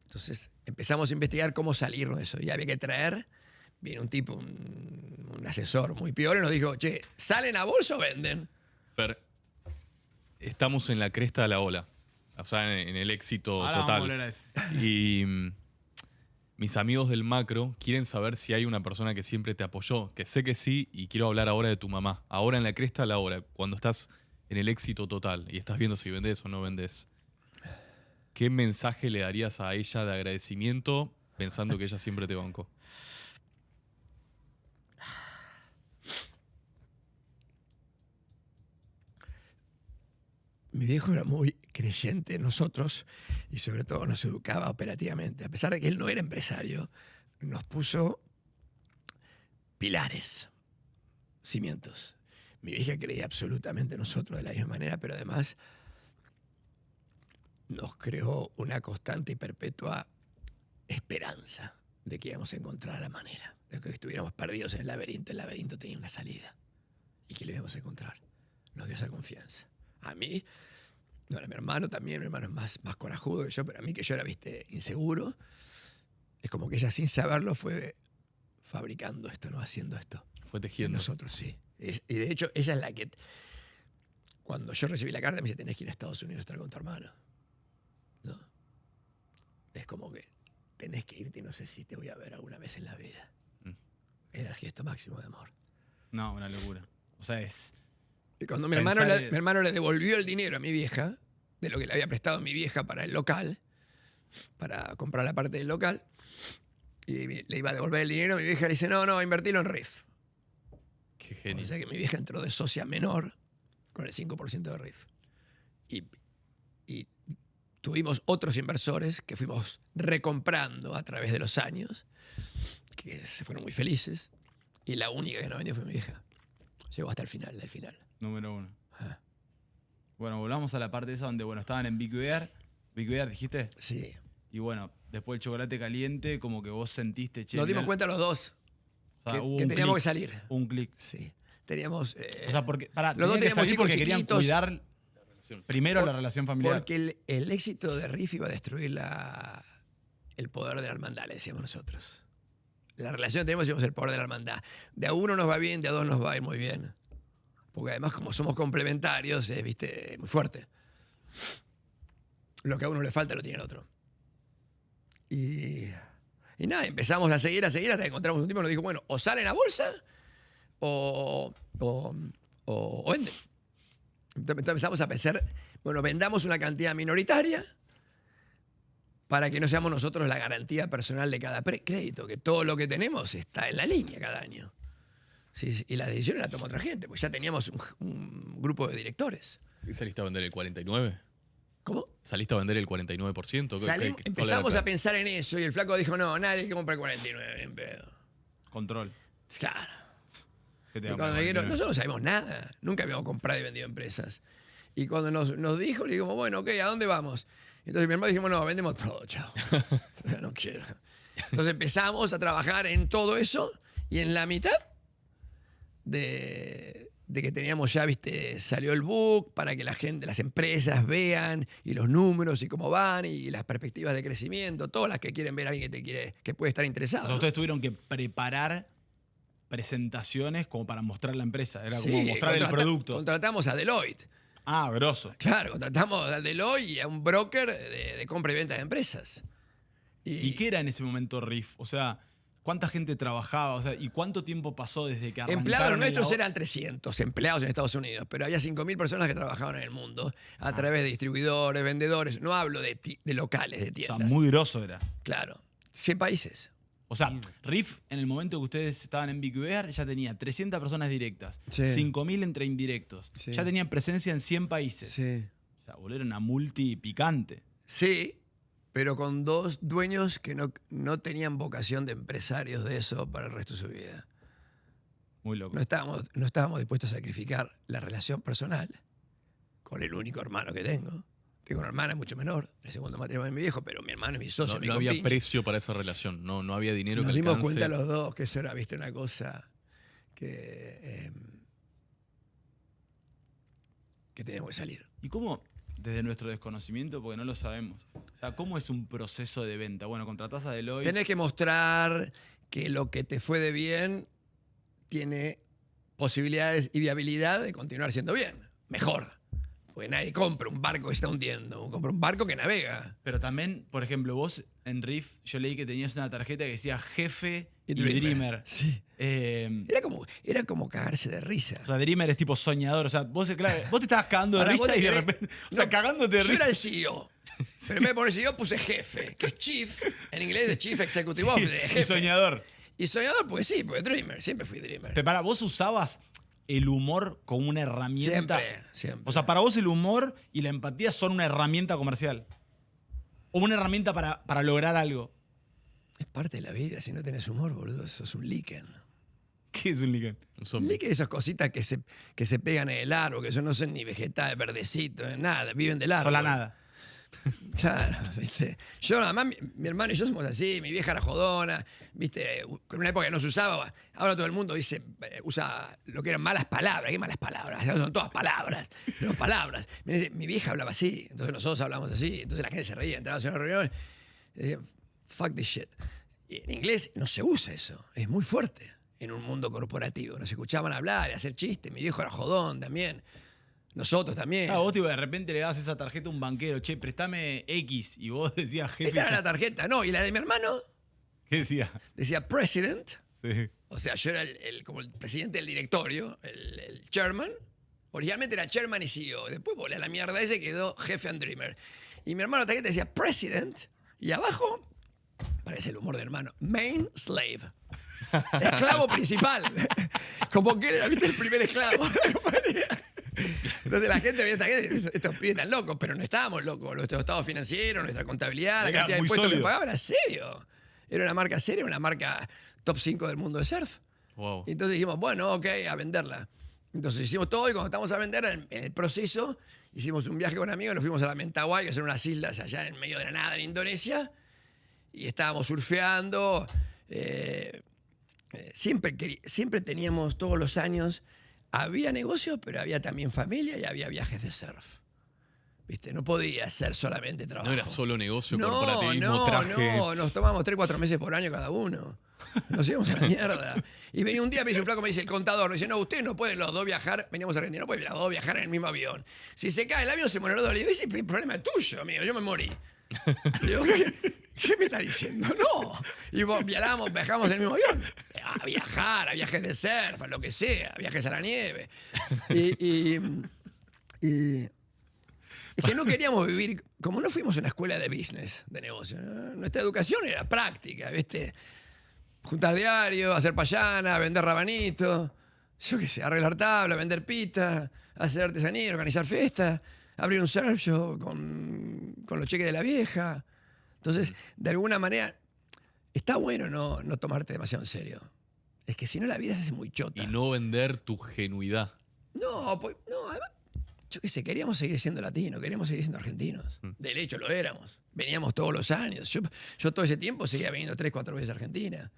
Entonces empezamos a investigar cómo salirnos de eso. Y había que traer, viene un tipo, un asesor muy peor y nos dijo, che, ¿salen a bolsa o venden? Fer, estamos en la cresta de la ola. O sea, en el éxito Ahora total. vamos a volver a eso. Y mis amigos del macro quieren saber si hay una persona que siempre te apoyó, que sé que sí, y quiero hablar ahora de tu mamá. Ahora en la cresta de la ola, cuando estás en el éxito total y estás viendo si vendés o no vendés, ¿qué mensaje le darías a ella de agradecimiento pensando que ella siempre te bancó? Mi viejo era muy creyente en nosotros y sobre todo nos educaba operativamente. A pesar de que él no era empresario, nos puso pilares, cimientos. Mi vieja creía absolutamente en nosotros de la misma manera, pero además nos creó una constante y perpetua esperanza de que íbamos a encontrar la manera, de que estuviéramos perdidos en el laberinto tenía una salida y que lo íbamos a encontrar. Nos dio esa confianza. A mí, bueno, a mi hermano también, mi hermano es más corajudo que yo, pero a mí que yo era, inseguro, es como que ella sin saberlo fue fabricando esto, ¿no? Haciendo esto. Fue tejiendo. Nosotros, sí. Y de hecho, ella es la que, cuando yo recibí la carta, me dice, tenés que ir a Estados Unidos a estar con tu hermano. ¿No? Es como que tenés que irte y no sé si te voy a ver alguna vez en la vida. Era el gesto máximo de amor. No, una locura. O sea, es... Y cuando mi hermano le devolvió el dinero a mi vieja, de lo que le había prestado mi vieja para el local, para comprar la parte del local, y le iba a devolver el dinero, mi vieja le dice, no, invertilo en RIF. Qué genio. O sea que mi vieja entró de socia menor con el 5% de RIF. Y tuvimos otros inversores que fuimos recomprando a través de los años, que se fueron muy felices, y la única que no vendió fue mi vieja. Llegó hasta el final del final. Número 1. Bueno, volvamos a la parte esa donde, estaban en Big Bear. Big Bear, dijiste. Sí. Y bueno, después el chocolate caliente, como que vos sentiste, che. Nos dimos cuenta los dos o sea, que teníamos que salir. Un clic. Sí. Teníamos. O sea, porque los dos teníamos chicos porque querían chiquitos. cuidar primero la relación familiar. Porque el éxito de RIF iba a destruir el poder de la hermandad, le decíamos nosotros. La relación que tenemos, decíamos, el poder de la hermandad. De a uno nos va bien, de a dos nos va a ir muy bien. Porque además, como somos complementarios, es, muy fuerte. Lo que a uno le falta lo tiene el otro. Y nada, empezamos a seguir, hasta que encontramos un tipo que nos dijo, bueno, o salen a bolsa o venden. Entonces empezamos a pensar, bueno, vendamos una cantidad minoritaria, para que no seamos nosotros la garantía personal de cada crédito, que todo lo que tenemos está en la línea cada año. Sí, y las decisiones las toma otra gente, pues ya teníamos un grupo de directores. ¿Y saliste a vender el 49%? ¿Cómo? ¿Saliste a vender el 49%? Empezamos a pensar en eso y el flaco dijo, no, nadie que compra el 49, en pedo. Control. Claro. ¿Qué te Y da cuando mal, dijeron, Martín? nosotros no sabemos nada, nunca habíamos comprado y vendido empresas. Y cuando nos dijo, le dijimos, bueno, ok, ¿a dónde vamos? Entonces mi hermano dijimos, no, vendemos todo, chao. No quiero. Entonces empezamos a trabajar en todo eso y en la mitad de que teníamos ya, viste, salió el book para que la gente, las empresas vean y los números y cómo van y las perspectivas de crecimiento, todas las que quieren ver a alguien que puede estar O interesado. sea, ¿no? ustedes tuvieron que preparar presentaciones como para mostrar la empresa. Era como Sí, mostrar el producto. Contratamos a Deloitte. Ah, grosso. Claro, contratamos a Deloitte y a un broker de compra y venta de empresas. ¿Y qué era en ese momento Riff? O sea, ¿cuánta gente trabajaba? O sea, ¿y cuánto tiempo pasó desde que arrancaron? Empleados en nuestros la- eran 300 empleados en Estados Unidos, pero había 5.000 personas que trabajaban en el mundo a través de distribuidores, vendedores. No hablo de locales, de O sea, tiendas. muy grosso era. Claro, 100 países. O sea, Riff, en el momento que ustedes estaban en Big Bear, ya tenía 300 personas directas, Sí. 5.000 entre indirectos. Sí. Ya tenían presencia en 100 países. Sí. O sea, boludo, era una multi picante. Sí, pero con dos dueños que no tenían vocación de empresarios de eso para el resto de su vida. Muy loco. No estábamos dispuestos a sacrificar la relación personal con el único hermano que tengo. Tengo una hermana mucho menor, el segundo matrimonio de mi viejo, pero mi hermano es mi socio. No, mi no había compinche. precio para esa relación. No había dinero Nos que dimos alcance. cuenta los dos que eso era, viste, una cosa que teníamos que salir. ¿Y cómo, desde nuestro desconocimiento, porque no lo sabemos, o sea, cómo es un proceso de venta? Bueno, contratás a Deloitte. Tenés que mostrar que lo que te fue de bien tiene posibilidades y viabilidad de continuar siendo bien. Mejor. Porque nadie compra un barco que está hundiendo. Compra un barco que navega. Pero también, por ejemplo, vos en Riff, yo leí que tenías una tarjeta que decía Jefe y Dreamer. Dreamer. Sí. Era como cagarse de risa. O sea, Dreamer es tipo soñador. O sea, vos, claro, vos te estabas cagando de Ahora, vos risa te y de querés- repente. O sea, No, cagándote de Yo risa. era el CEO. Pero en vez de poner CEO puse jefe, que es chief. En inglés es chief executive officer. Y Jefe. soñador. Y soñador, pues sí, porque Dreamer. Siempre fui Dreamer. Pero para, vos usabas el humor como una herramienta. Siempre. O sea, para vos el humor y la empatía son una herramienta comercial. O una herramienta para lograr algo. Es parte de la vida. Si no tenés humor, boludo, sos un líquen. ¿Qué es un líquen? Un zombie. Líquen, esas cositas que se pegan en el árbol, que eso no son ni vegetales, verdecitos, nada, viven del árbol. Sola nada. Claro, ¿viste? Yo, además, mi hermano y yo somos así, mi vieja era jodona, ¿viste? En una época que no se usaba, ahora todo el mundo usa lo que eran malas palabras. ¿Qué malas palabras? Ahora son todas palabras, pero palabras. Mi vieja hablaba así, entonces nosotros hablamos así, entonces la gente se reía, entrabas en una reunión y decían, fuck this shit. Y en inglés no se usa eso, es muy fuerte en un mundo corporativo. Nos escuchaban hablar y hacer chistes, mi viejo era jodón también. Nosotros también. Ah, vos tipo, de repente le das esa tarjeta a un banquero, che, préstame X, y vos decías jefe. Esta era la tarjeta, no, y la de mi hermano ¿Qué decía? decía president, Sí. o sea, yo era como el presidente del directorio, el chairman. Originalmente era chairman y CEO, después volé a la mierda ese y quedó jefe and dreamer. Y mi hermano la tarjeta decía president, y abajo, parece el humor de hermano, main slave. Esclavo principal. Como que era, ¿viste? El primer esclavo. Entonces la gente veía esta gente, estos pibes tan locos, pero no estábamos locos. Nuestro estado financiero, nuestra contabilidad, la Era cantidad de muy impuestos que sólido. pagaba era serio. Era una marca seria, una marca top 5 del mundo de surf. Wow. Y entonces dijimos, bueno, ok, a venderla. Entonces hicimos todo y cuando estamos a vender, en el proceso, hicimos un viaje con amigos, nos fuimos a la Mentawai, que son unas islas allá en medio de la nada en Indonesia, y estábamos surfeando. Siempre teníamos, todos los años, había negocios, pero había también familia y había viajes de surf. ¿Viste? No podía ser solamente trabajo. No era solo negocio, No, corporativismo, no, traje. no, nos tomamos 3-4 meses por año cada uno. Nos íbamos a la mierda. Y venía un día, me dice un flaco, me dice el contador, me dice, no, ustedes no pueden los dos viajar, veníamos a Argentina, no pueden los dos viajar en el mismo avión. Si se cae el avión, se mueren los dos. Le digo, ese problema es tuyo, amigo, yo me morí. Le digo, ¿qué me está diciendo? No. Y viajamos en el mismo avión. A viajar, a viajes de surf, a lo que sea, a viajes a la nieve. Es que no queríamos vivir, como no fuimos a una escuela de business, de negocio, ¿no? Nuestra educación era práctica, ¿viste? Juntar diario, hacer payana, vender rabanito, yo qué sé, arreglar tabla, vender pita, hacer artesanía, organizar fiestas, abrir un surf shop con los cheques de la vieja. Entonces, de alguna manera, está bueno no tomarte demasiado en serio. Es que si no la vida se hace muy chota. Y no vender tu genuidad. No, pues, no, además, yo qué sé, queríamos seguir siendo latinos, queríamos seguir siendo argentinos. De hecho, lo éramos. Veníamos todos los años. Yo todo ese tiempo seguía viniendo 3, 4 veces a Argentina.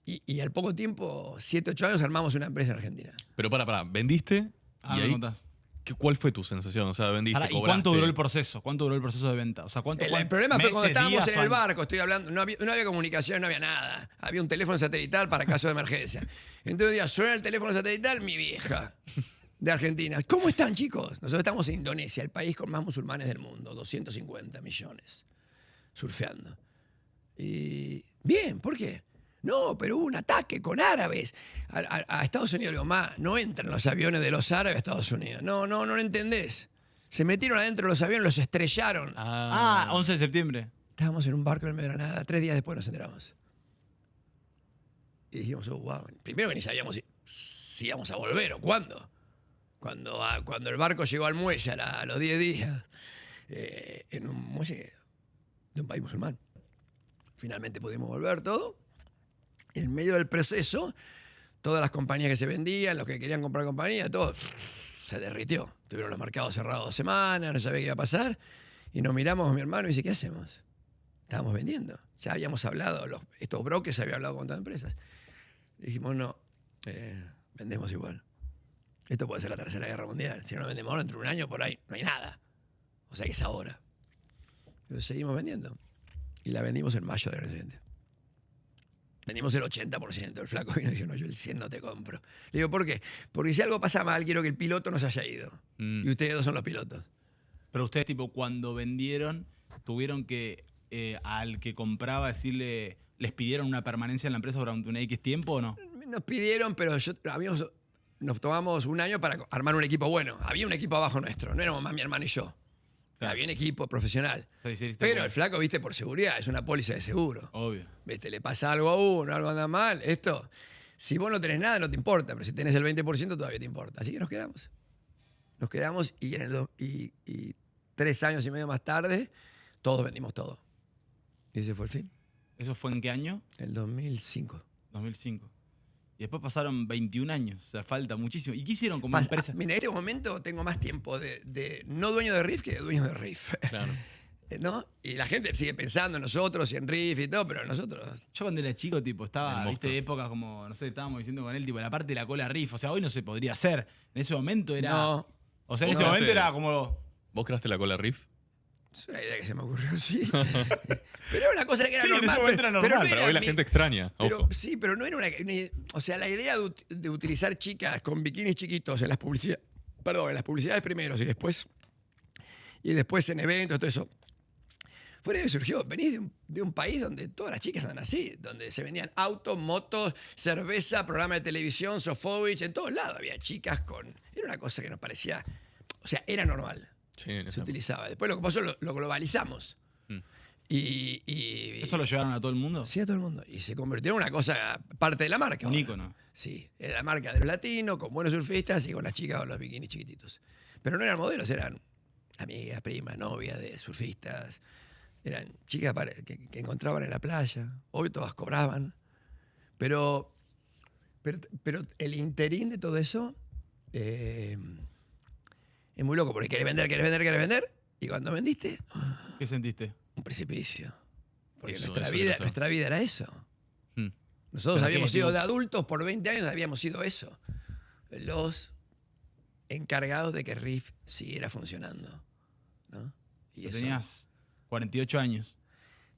Y al poco tiempo, 7, 8 años, armamos una empresa en Argentina. Pero para, vendiste y me ahí, contás. ¿cuál fue tu sensación? O sea, vendiste, Pará, ¿y cobraste. cuánto duró el proceso? ¿Cuánto duró el proceso de venta? O sea, El problema fue cuando estábamos días, en el años? barco, estoy hablando, no había comunicación, no había nada. Había un teléfono satelital para caso de emergencia. Entonces un día suena el teléfono satelital, mi vieja de Argentina. ¿Cómo están, chicos? Nosotros estamos en Indonesia, el país con más musulmanes del mundo, 250 millones, surfeando. Y bien, ¿por qué? No, pero hubo un ataque con árabes. A Estados Unidos, le digo, no entran los aviones de los árabes a Estados Unidos. No lo entendés. Se metieron adentro de los aviones, los estrellaron. 11 de septiembre. Estábamos en un barco en el medio de la nada. 3 días después nos enteramos. Y dijimos, oh, wow. Primero que ni sabíamos si íbamos a volver o cuándo. Cuando el barco llegó al muelle a los 10 días, en un muelle de un país musulmán. Finalmente pudimos volver todo. En medio del proceso, todas las compañías que se vendían, los que querían comprar compañía, todo se derritió. Tuvieron los mercados cerrados 2 semanas, no sabía qué iba a pasar. Y nos miramos con mi hermano y dice, ¿qué hacemos? Estábamos vendiendo. Ya habíamos hablado, estos brokers habían hablado con otras empresas. Dijimos, no, vendemos igual. Esto puede ser la Tercera Guerra Mundial. Si no lo vendemos ahora, dentro de un año por ahí no hay nada. O sea que es ahora. Entonces seguimos vendiendo. Y la vendimos en mayo del año siguiente. Vendimos el 80%. El flaco vino y dijo, no, yo el 100 no te compro. Le digo, ¿por qué? Porque si algo pasa mal, quiero que el piloto no se haya ido. Y ustedes dos son los pilotos. Pero ustedes, tipo, cuando vendieron, tuvieron que al que compraba decirle, ¿les pidieron una permanencia en la empresa durante un X tiempo o no? Nos pidieron, pero nos tomamos un año para armar un equipo bueno. Había un equipo abajo nuestro, no éramos más mi hermano y yo. Claro. Había un equipo profesional. Sí, Pero el flaco, viste, por seguridad, es una póliza de seguro. Obvio. Viste, le pasa algo a uno, algo anda mal, esto. Si vos no tenés nada, no te importa, pero si tenés el 20% todavía te importa. Así que nos quedamos. Nos quedamos y 3 años y medio más tarde, todos vendimos todo. Y ese fue el fin. ¿Eso fue en qué año? El 2005. 2005. Y después pasaron 21 años, o sea, falta muchísimo. ¿Y qué hicieron como empresa? Mira, en este momento tengo más tiempo de no dueño de Riff que de dueño de Riff. Claro. ¿No? Y la gente sigue pensando en nosotros y en Riff y todo, pero nosotros... Yo cuando era chico, tipo, estaba, El viste, monstruo. épocas como, no sé, estábamos diciendo con él, tipo, la parte de la cola riff. O sea, hoy no se podría hacer. En ese momento era... No. O sea, en Vos ese creaste- momento era como... ¿Vos creaste la cola riff? Es una idea que se me ocurrió, sí. Pero era una cosa que era Sí, en ese normal. momento era normal, no Pero era hoy la mi- gente extraña. pero, Ojo. sí, pero no era o sea, la idea de utilizar chicas con bikinis chiquitos en las publicidades, en las publicidades primero y después en eventos, todo eso. Fue de que surgió. Venís de un país donde todas las chicas andan así, donde se vendían autos, motos, cerveza, programa de televisión, Sofovich, en todos lados había chicas con... Era una cosa que nos parecía... O sea, era normal. Sí, en Se esa- utilizaba. Después lo que pasó, lo globalizamos. Mm. Y ¿Eso lo llevaron a todo el mundo? sí, a todo el mundo. Y se convirtió en una cosa, parte de la marca. Un ahora. ícono. Sí, era la marca de los latinos, con buenos surfistas y con las chicas con los bikinis chiquititos. Pero no eran modelos, eran amigas, primas, novias de surfistas. Eran chicas que encontraban en la playa. Hoy todas cobraban. Pero el interín de todo eso es muy loco, porque querés vender. Y cuando vendiste, ¿Qué sentiste? un precipicio. Porque Eso nuestra debe ser. vida era eso. Mm. Nosotros ¿Pero habíamos qué? sido Digo- de adultos por 20 años, habíamos sido eso. Los encargados de que Riff siguiera funcionando. ¿No? Y eso Tenías 48 años.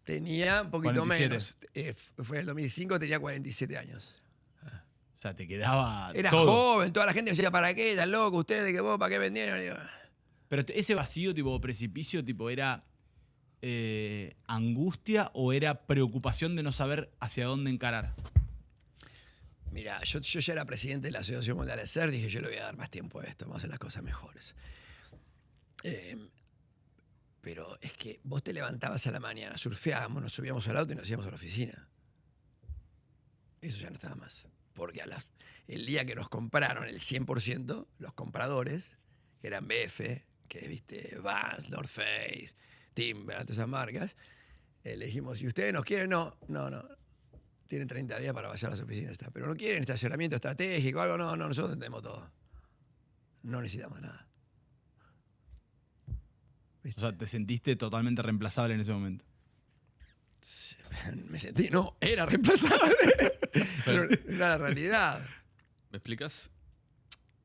tenía un poquito 47. menos. Fue en el 2005, tenía 47 años. O sea, te quedaba Era todo. joven, toda la gente me decía, ¿para qué? ¿Están locos ustedes? ¿Que vos? ¿Para qué vendieron? Y digo, Pero ese vacío, tipo precipicio, tipo, ¿era angustia o era preocupación de no saber hacia dónde encarar? mira, yo ya era presidente de la Asociación Mundial de Surf, dije, yo le voy a dar más tiempo a esto, vamos a hacer las cosas mejores. Pero es que vos te levantabas a la mañana, surfeábamos, nos subíamos al auto y nos íbamos a la oficina. Eso ya no estaba más. Porque el día que nos compraron el 100%, los compradores, que eran BF, que viste, Vans, North Face, Timberland, todas esas marcas, le dijimos, ¿y ustedes nos quieren? No. Tienen 30 días para vaciar las oficinas. Pero no quieren estacionamiento estratégico, algo, no, nosotros tenemos todo. No necesitamos nada. O sea, te sentiste totalmente reemplazable en ese momento. Me sentí, no, era reemplazable. Pero era la realidad. ¿Me explicas?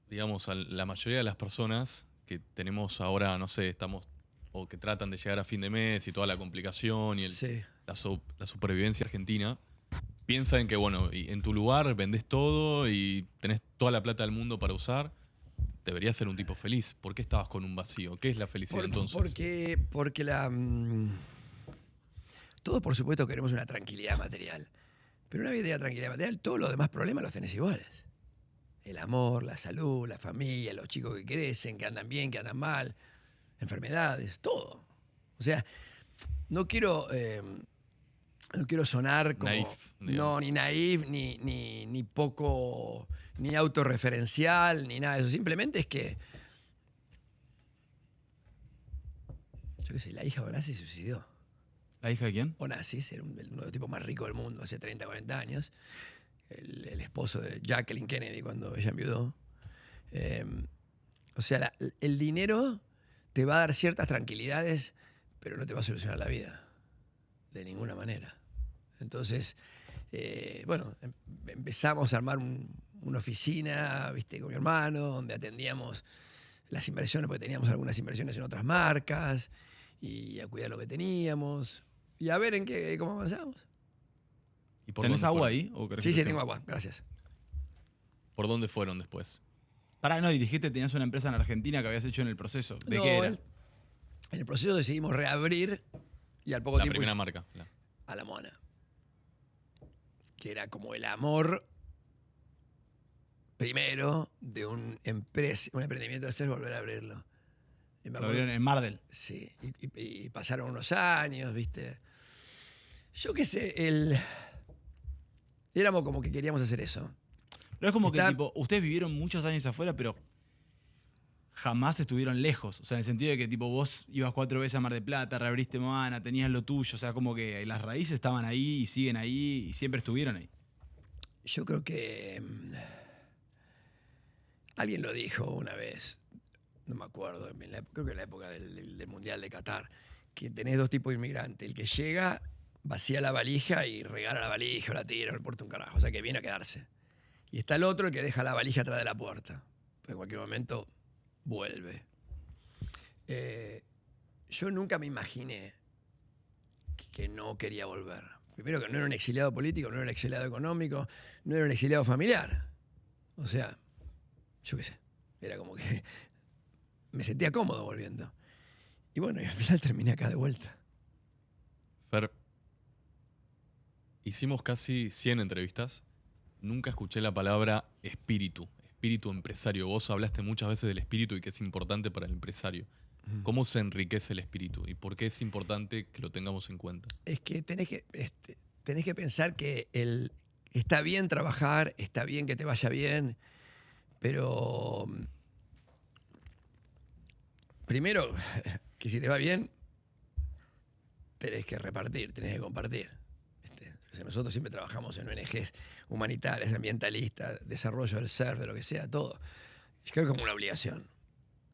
Digamos, a la mayoría de las personas que tenemos ahora, no sé, estamos o que tratan de llegar a fin de mes y toda la complicación y Sí. la supervivencia argentina, piensan que, bueno, y en tu lugar vendés todo y tenés toda la plata del mundo para usar. Deberías ser un tipo feliz. ¿Por qué estabas con un vacío? ¿Qué es la felicidad entonces? Porque todos, por supuesto, queremos una tranquilidad material. Pero una vez de tranquilidad material, todos los demás problemas los tenés iguales. El amor, la salud, la familia, los chicos que crecen, que andan bien, que andan mal, enfermedades, todo. O sea, no quiero sonar como... Naif, no, digamos. ni naif, ni poco... ni autorreferencial, ni nada de eso. Simplemente es que... yo qué sé, la hija de Onassis se suicidó. ¿La hija de quién? Onassis era uno de los tipos más ricos del mundo hace 30, 40 años. El esposo de Jacqueline Kennedy cuando ella enviudó. O sea, el dinero te va a dar ciertas tranquilidades, pero no te va a solucionar la vida. De ninguna manera. Entonces, bueno, empezamos a armar una oficina, viste, con mi hermano, donde atendíamos las inversiones, porque teníamos algunas inversiones en otras marcas, y a cuidar lo que teníamos, y a ver cómo avanzamos. ¿Y por ¿Tenés dónde agua fueron? ahí? ¿O querés Sí, que sí, te tengo sirva? agua, gracias. ¿Por dónde fueron después? Pará, no, y dijiste que tenías una empresa en Argentina que habías hecho en el proceso. ¿De No, qué era? En el proceso decidimos reabrir, y al poco La tiempo primera marca. a la Mona, que era como el amor primero de un emprendimiento de hacer, volver a abrirlo. Y me Lo acuerdo- abrieron en Mardel. Sí, y pasaron unos años, ¿viste? Yo qué sé, éramos como que queríamos hacer eso. Pero es como que, Está- tipo, ustedes vivieron muchos años afuera, pero jamás estuvieron lejos. O sea, en el sentido de que, tipo, vos ibas 4 veces a Mar del Plata, reabriste Moana, tenías lo tuyo. O sea, como que las raíces estaban ahí y siguen ahí y siempre estuvieron ahí. Yo creo que alguien lo dijo una vez, no me acuerdo, creo que en la época del Mundial de Qatar, que tenés dos tipos de inmigrantes. El que llega, vacía la valija y regala la valija o la tira, no importa un carajo. O sea, que viene a quedarse. Y está el otro, el que deja la valija atrás de la puerta. Pues en cualquier momento vuelve. Yo nunca me imaginé que no quería volver. Primero que no era un exiliado político, no era un exiliado económico, no era un exiliado familiar. O sea, yo qué sé, era como que me sentía cómodo volviendo. Y bueno, y al final terminé acá de vuelta. Fer, hicimos casi 100 entrevistas. Nunca escuché la palabra espíritu empresario. Vos hablaste muchas veces del espíritu y que es importante para el empresario. ¿Cómo se enriquece el espíritu y por qué es importante que lo tengamos en cuenta? Es que tenés que pensar que está bien trabajar, está bien que te vaya bien, pero primero, que si te va bien, tenés que repartir, tenés que compartir. ¿Viste? O sea, nosotros siempre trabajamos en ONGs humanitarias, ambientalistas, desarrollo del ser, de lo que sea, todo. Yo creo que es como una obligación.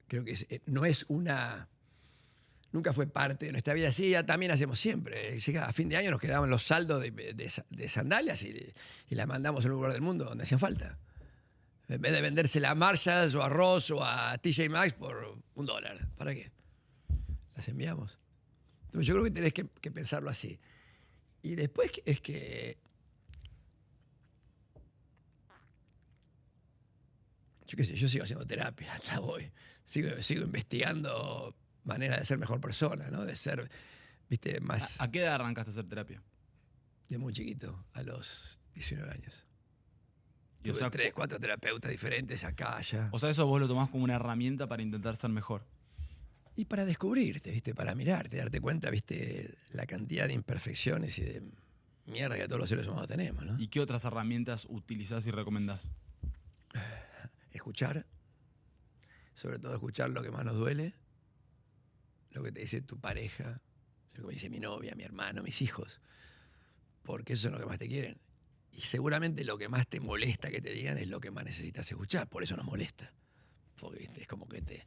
Creo que no es una... Nunca fue parte de nuestra vida. Sí, ya también hacemos siempre. Llega a fin de año, nos quedaban los saldos de sandalias y las mandamos a un lugar del mundo donde hacían falta. En vez de vendérsela a Marshalls o a Ross o a TJ Maxx por $1. ¿Para qué? Las enviamos. Entonces yo creo que tenés que pensarlo así. Y después es que... Yo qué sé, yo sigo haciendo terapia, hasta hoy. Sigo investigando maneras de ser mejor persona, ¿no? De ser, viste, más... ¿A qué edad arrancaste a hacer terapia? De muy chiquito, a los 19 años. Y, o Tuve sea, 3, 4 terapeutas diferentes acá, allá. O sea, eso vos lo tomás como una herramienta para intentar ser mejor. Y para descubrirte, ¿viste? Para mirarte, darte cuenta, ¿viste? La cantidad de imperfecciones y de mierda que todos los seres humanos tenemos, ¿no? ¿Y qué otras herramientas utilizás y recomendás? Escuchar, sobre todo escuchar lo que más nos duele, lo que te dice tu pareja, lo que me dice mi novia, mi hermano, mis hijos, porque eso es lo que más te quieren. Y seguramente lo que más te molesta que te digan es lo que más necesitas escuchar, por eso nos molesta. Porque ¿viste? Es como que te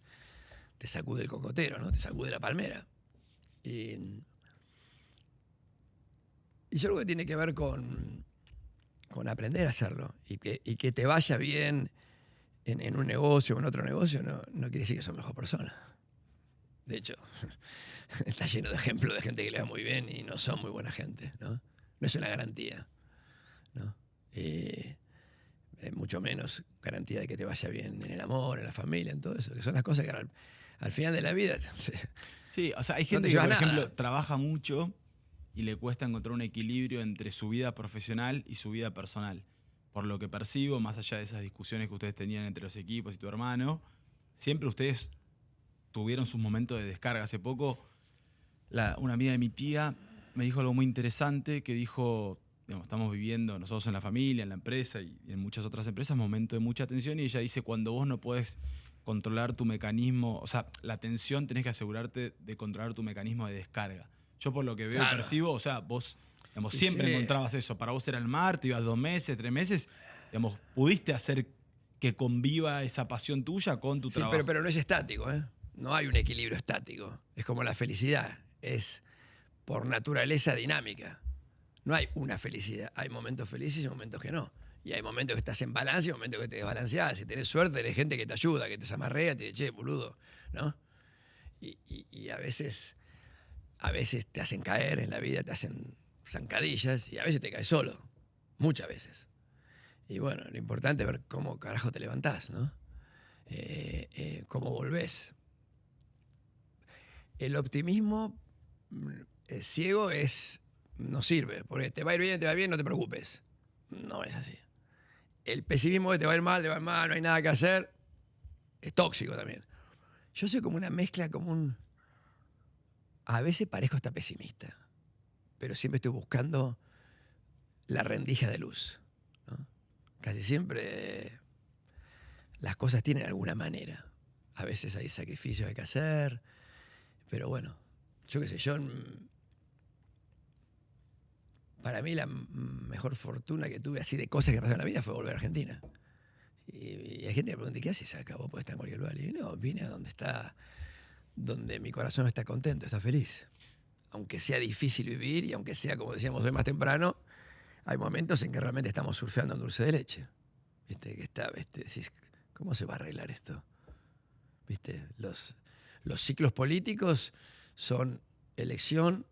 sacude el cocotero, ¿no? Te sacude la palmera. Y yo creo que tiene que ver con aprender a hacerlo y que te vaya bien en un negocio o en otro negocio no quiere decir que sos mejor persona. De hecho, está lleno de ejemplos de gente que le va muy bien y no son muy buena gente, ¿no? No es una garantía, ¿no? Mucho menos garantía de que te vaya bien en el amor, en la familia, en todo eso, que son las cosas que al final de la vida... Sí, o sea, hay No gente te que, lleva por nada. ejemplo, trabaja mucho y le cuesta encontrar un equilibrio entre su vida profesional y su vida personal. Por lo que percibo, más allá de esas discusiones que ustedes tenían entre los equipos y tu hermano, siempre ustedes tuvieron sus momentos de descarga. Hace poco, una amiga de mi tía me dijo algo muy interesante, que dijo, digamos, estamos viviendo nosotros en la familia, en la empresa y en muchas otras empresas, momentos de mucha tensión, y ella dice, cuando vos no podés controlar tu mecanismo, o sea, la tensión tenés que asegurarte de controlar tu mecanismo de descarga. Yo por lo que veo y Claro. percibo, o sea, vos digamos, Sí, siempre sí. encontrabas eso. Para vos era el mar, te ibas 2 meses, 3 meses, digamos, pudiste hacer que conviva esa pasión tuya con tu Sí, trabajo. pero no es estático, ¿eh? No hay un equilibrio estático. Es como la felicidad. Es por naturaleza dinámica. No hay una felicidad. Hay momentos felices y momentos que no. Y hay momentos que estás en balance y momentos que te desbalanceás. Si tenés suerte, tenés gente que te ayuda, que te zamarrea, te dice, che, boludo, ¿no? Y a veces te hacen caer en la vida, te hacen zancadillas y a veces te caes solo. Muchas veces. Y bueno, lo importante es ver cómo carajo te levantás, ¿no? Cómo volvés. El optimismo ciego no sirve, porque te va a ir bien, no te preocupes. No es así. El pesimismo de te va a ir mal, no hay nada que hacer, es tóxico también. Yo soy como una mezcla, a veces parezco hasta pesimista, pero siempre estoy buscando la rendija de luz, ¿no? Casi siempre las cosas tienen alguna manera. A veces hay sacrificios que hay que hacer, pero bueno, yo qué sé, para mí la mejor fortuna que tuve así de cosas que me pasaron en la vida fue volver a Argentina. Y hay gente que me pregunta, ¿qué haces acá? Vos podés estar en cualquier lugar. Y no, vine a donde mi corazón está contento, está feliz. Aunque sea difícil vivir y aunque sea, como decíamos hoy más temprano, hay momentos en que realmente estamos surfeando en dulce de leche. ¿Viste? Decís, ¿cómo se va a arreglar esto? ¿Viste? Los ciclos políticos son elección,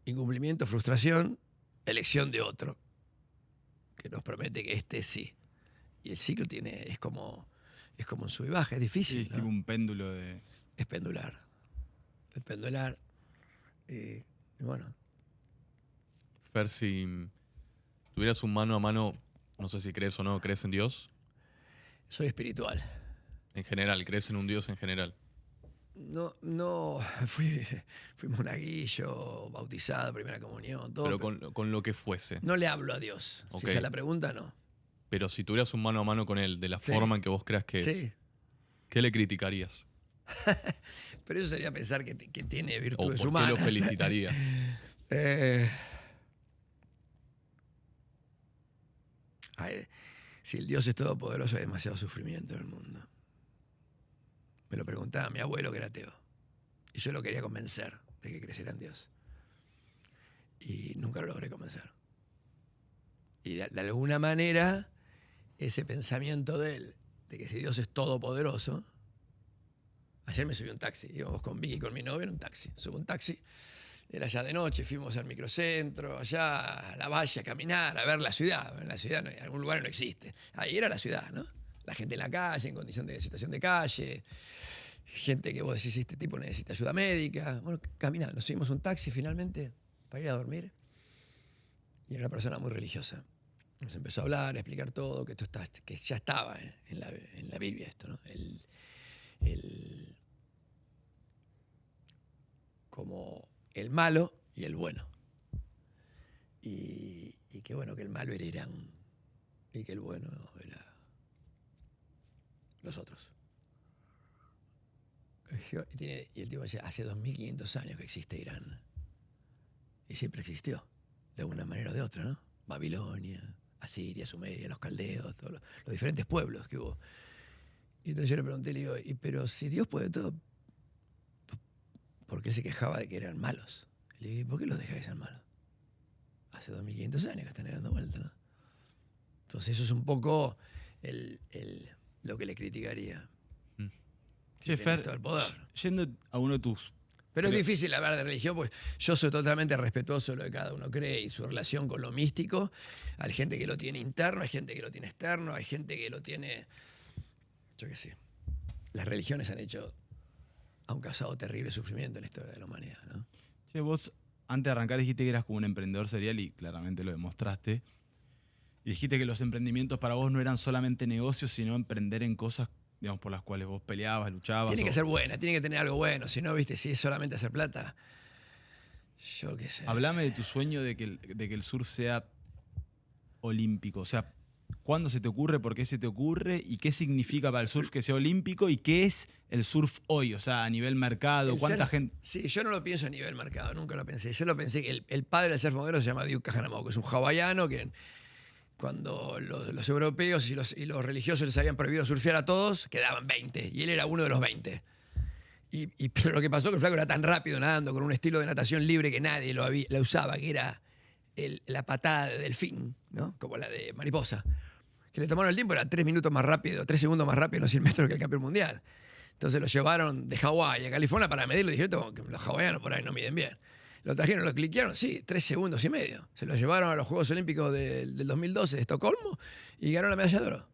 incumplimiento, frustración, elección de otro, que nos promete que este sí. Y el ciclo es como un sub y baja, es Sí, difícil, es ¿no? tipo un péndulo de... Es pendular. Es pendular. Y bueno, Fer, si tuvieras un mano a mano, no sé si crees o no, ¿crees en Dios? soy espiritual. En general, ¿crees en un Dios en general? No, fui monaguillo, bautizado, primera comunión, todo. Pero con lo que fuese. No le hablo a Dios. Ok. Si esa es la pregunta, no. Pero si tuvieras un mano a mano con él, de la Sí. forma en que vos creas que es, Sí. ¿qué le criticarías? Pero eso sería pensar que tiene ¿O virtudes por qué humanas. lo felicitarías? Ay, si el Dios es todopoderoso, hay demasiado sufrimiento en el mundo. Me lo preguntaba mi abuelo, que era ateo. Y yo lo quería convencer de que creciera en Dios. Y nunca lo logré convencer. Y de alguna manera, ese pensamiento de él, de que si Dios es todopoderoso. Ayer me subí a un taxi, íbamos con Vicky y con mi novio en un taxi. Subo un taxi, era ya de noche, fuimos al microcentro, allá a la valle a caminar, a ver la ciudad. En la ciudad, en algún lugar no existe. Ahí era la ciudad, ¿no? La gente en la calle, en situación de calle, gente que vos decís, este tipo necesita ayuda médica. Bueno, caminando, nos subimos a un taxi finalmente para ir a dormir. Y era una persona muy religiosa. Nos empezó a hablar, a explicar todo, que que ya estaba en la Biblia esto, ¿no? como el malo y el bueno. Y que bueno, que el malo era Irán y que el bueno era los otros. Y el tipo decía, hace 2500 años que existe Irán. Y siempre existió, de una manera o de otra, ¿no? Babilonia, Asiria, Sumeria, los caldeos, todos los diferentes pueblos que hubo. Y entonces yo le pregunté, le digo, pero si Dios puede todo, ¿por qué se quejaba de que eran malos? Le digo, ¿por qué los dejáis ser malos? Hace 2500 años que están dando vuelta, ¿no? Entonces eso es un poco lo que le criticaría. Che, Fer, todo el poder. Yendo a uno de tus... Pero es difícil hablar de religión, pues yo soy totalmente respetuoso de lo que cada uno cree y su relación con lo místico. Hay gente que lo tiene interno, hay gente que lo tiene externo, hay gente que lo tiene... Yo qué sé. Las religiones han causado terrible sufrimiento en la historia de la humanidad, ¿no? Che, vos antes de arrancar dijiste que eras como un emprendedor serial y claramente lo demostraste. Y dijiste que los emprendimientos para vos no eran solamente negocios, sino emprender en cosas, digamos, por las cuales vos peleabas, luchabas. Tiene que ser buena, tiene que tener algo bueno. Si no, viste, si es solamente hacer plata, yo qué sé. Hablame de tu sueño de que el surf sea olímpico. O sea, ¿cuándo se te ocurre? ¿Por qué se te ocurre? ¿Y qué significa para el surf que sea olímpico? ¿Y qué es el surf hoy? O sea, a nivel mercado, ¿cuánta gente...? Sí, yo no lo pienso a nivel mercado, nunca lo pensé. Yo lo pensé que el padre del surf moderno se llama Duke Kahanamoku, que es un hawaiano que cuando los europeos y los religiosos les habían prohibido surfear a todos, quedaban 20, y él era uno de los 20. Pero lo que pasó es que el flaco era tan rápido nadando, con un estilo de natación libre que nadie la usaba, que era la patada de delfín, ¿no? Como la de mariposa. Que le tomaron el tiempo, era 3 minutos más rápido, 3 segundos más rápido en los 100 metros que el campeón mundial. Entonces lo llevaron de Hawái a California para medirlo y dijeron que los hawaianos por ahí no miden bien. Lo trajeron, lo cliquearon, sí, 3 segundos y medio. Se lo llevaron a los Juegos Olímpicos del 2012 de Estocolmo y ganó la medalla de oro.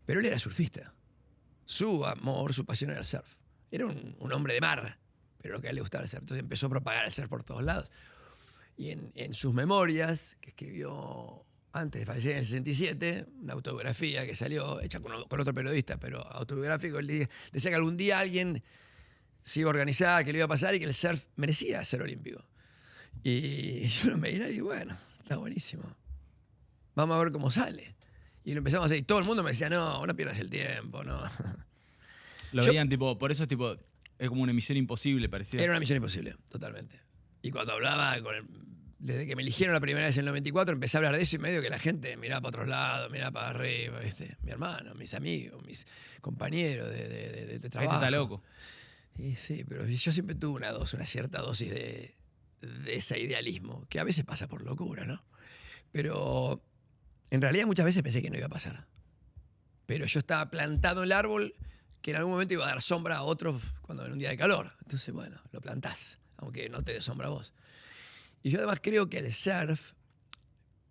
Pero él era surfista. Su amor, su pasión era el surf. Era un hombre de mar, pero lo que a él le gustaba el surf. Entonces empezó a propagar el surf por todos lados. Y en sus memorias, que escribió antes de fallecer en el 67, una autobiografía que salió, hecha con otro periodista, pero autobiográfico, él decía que algún día alguien se iba a organizar, que le iba a pasar y que el surf merecía ser olímpico. Y yo lo miré y digo, bueno, está buenísimo. Vamos a ver cómo sale. Y lo empezamos a hacer. Y todo el mundo me decía, no pierdas el tiempo, no. Lo veían tipo, por eso es tipo, es como una misión imposible, parecía. Era una misión imposible, totalmente. Y cuando hablaba desde que me eligieron la primera vez en el 94, empecé a hablar de eso y medio que la gente miraba para otros lados, miraba para arriba, ¿viste? Mi hermano, mis amigos, mis compañeros de trabajo. Este está loco. Y sí, pero yo siempre tuve una cierta dosis de ese idealismo, que a veces pasa por locura, ¿no? Pero en realidad muchas veces pensé que no iba a pasar. Pero yo estaba plantado en el árbol que en algún momento iba a dar sombra a otros cuando en un día de calor. Entonces, bueno, lo plantás, aunque no te dé sombra a vos. Y yo además creo que el surf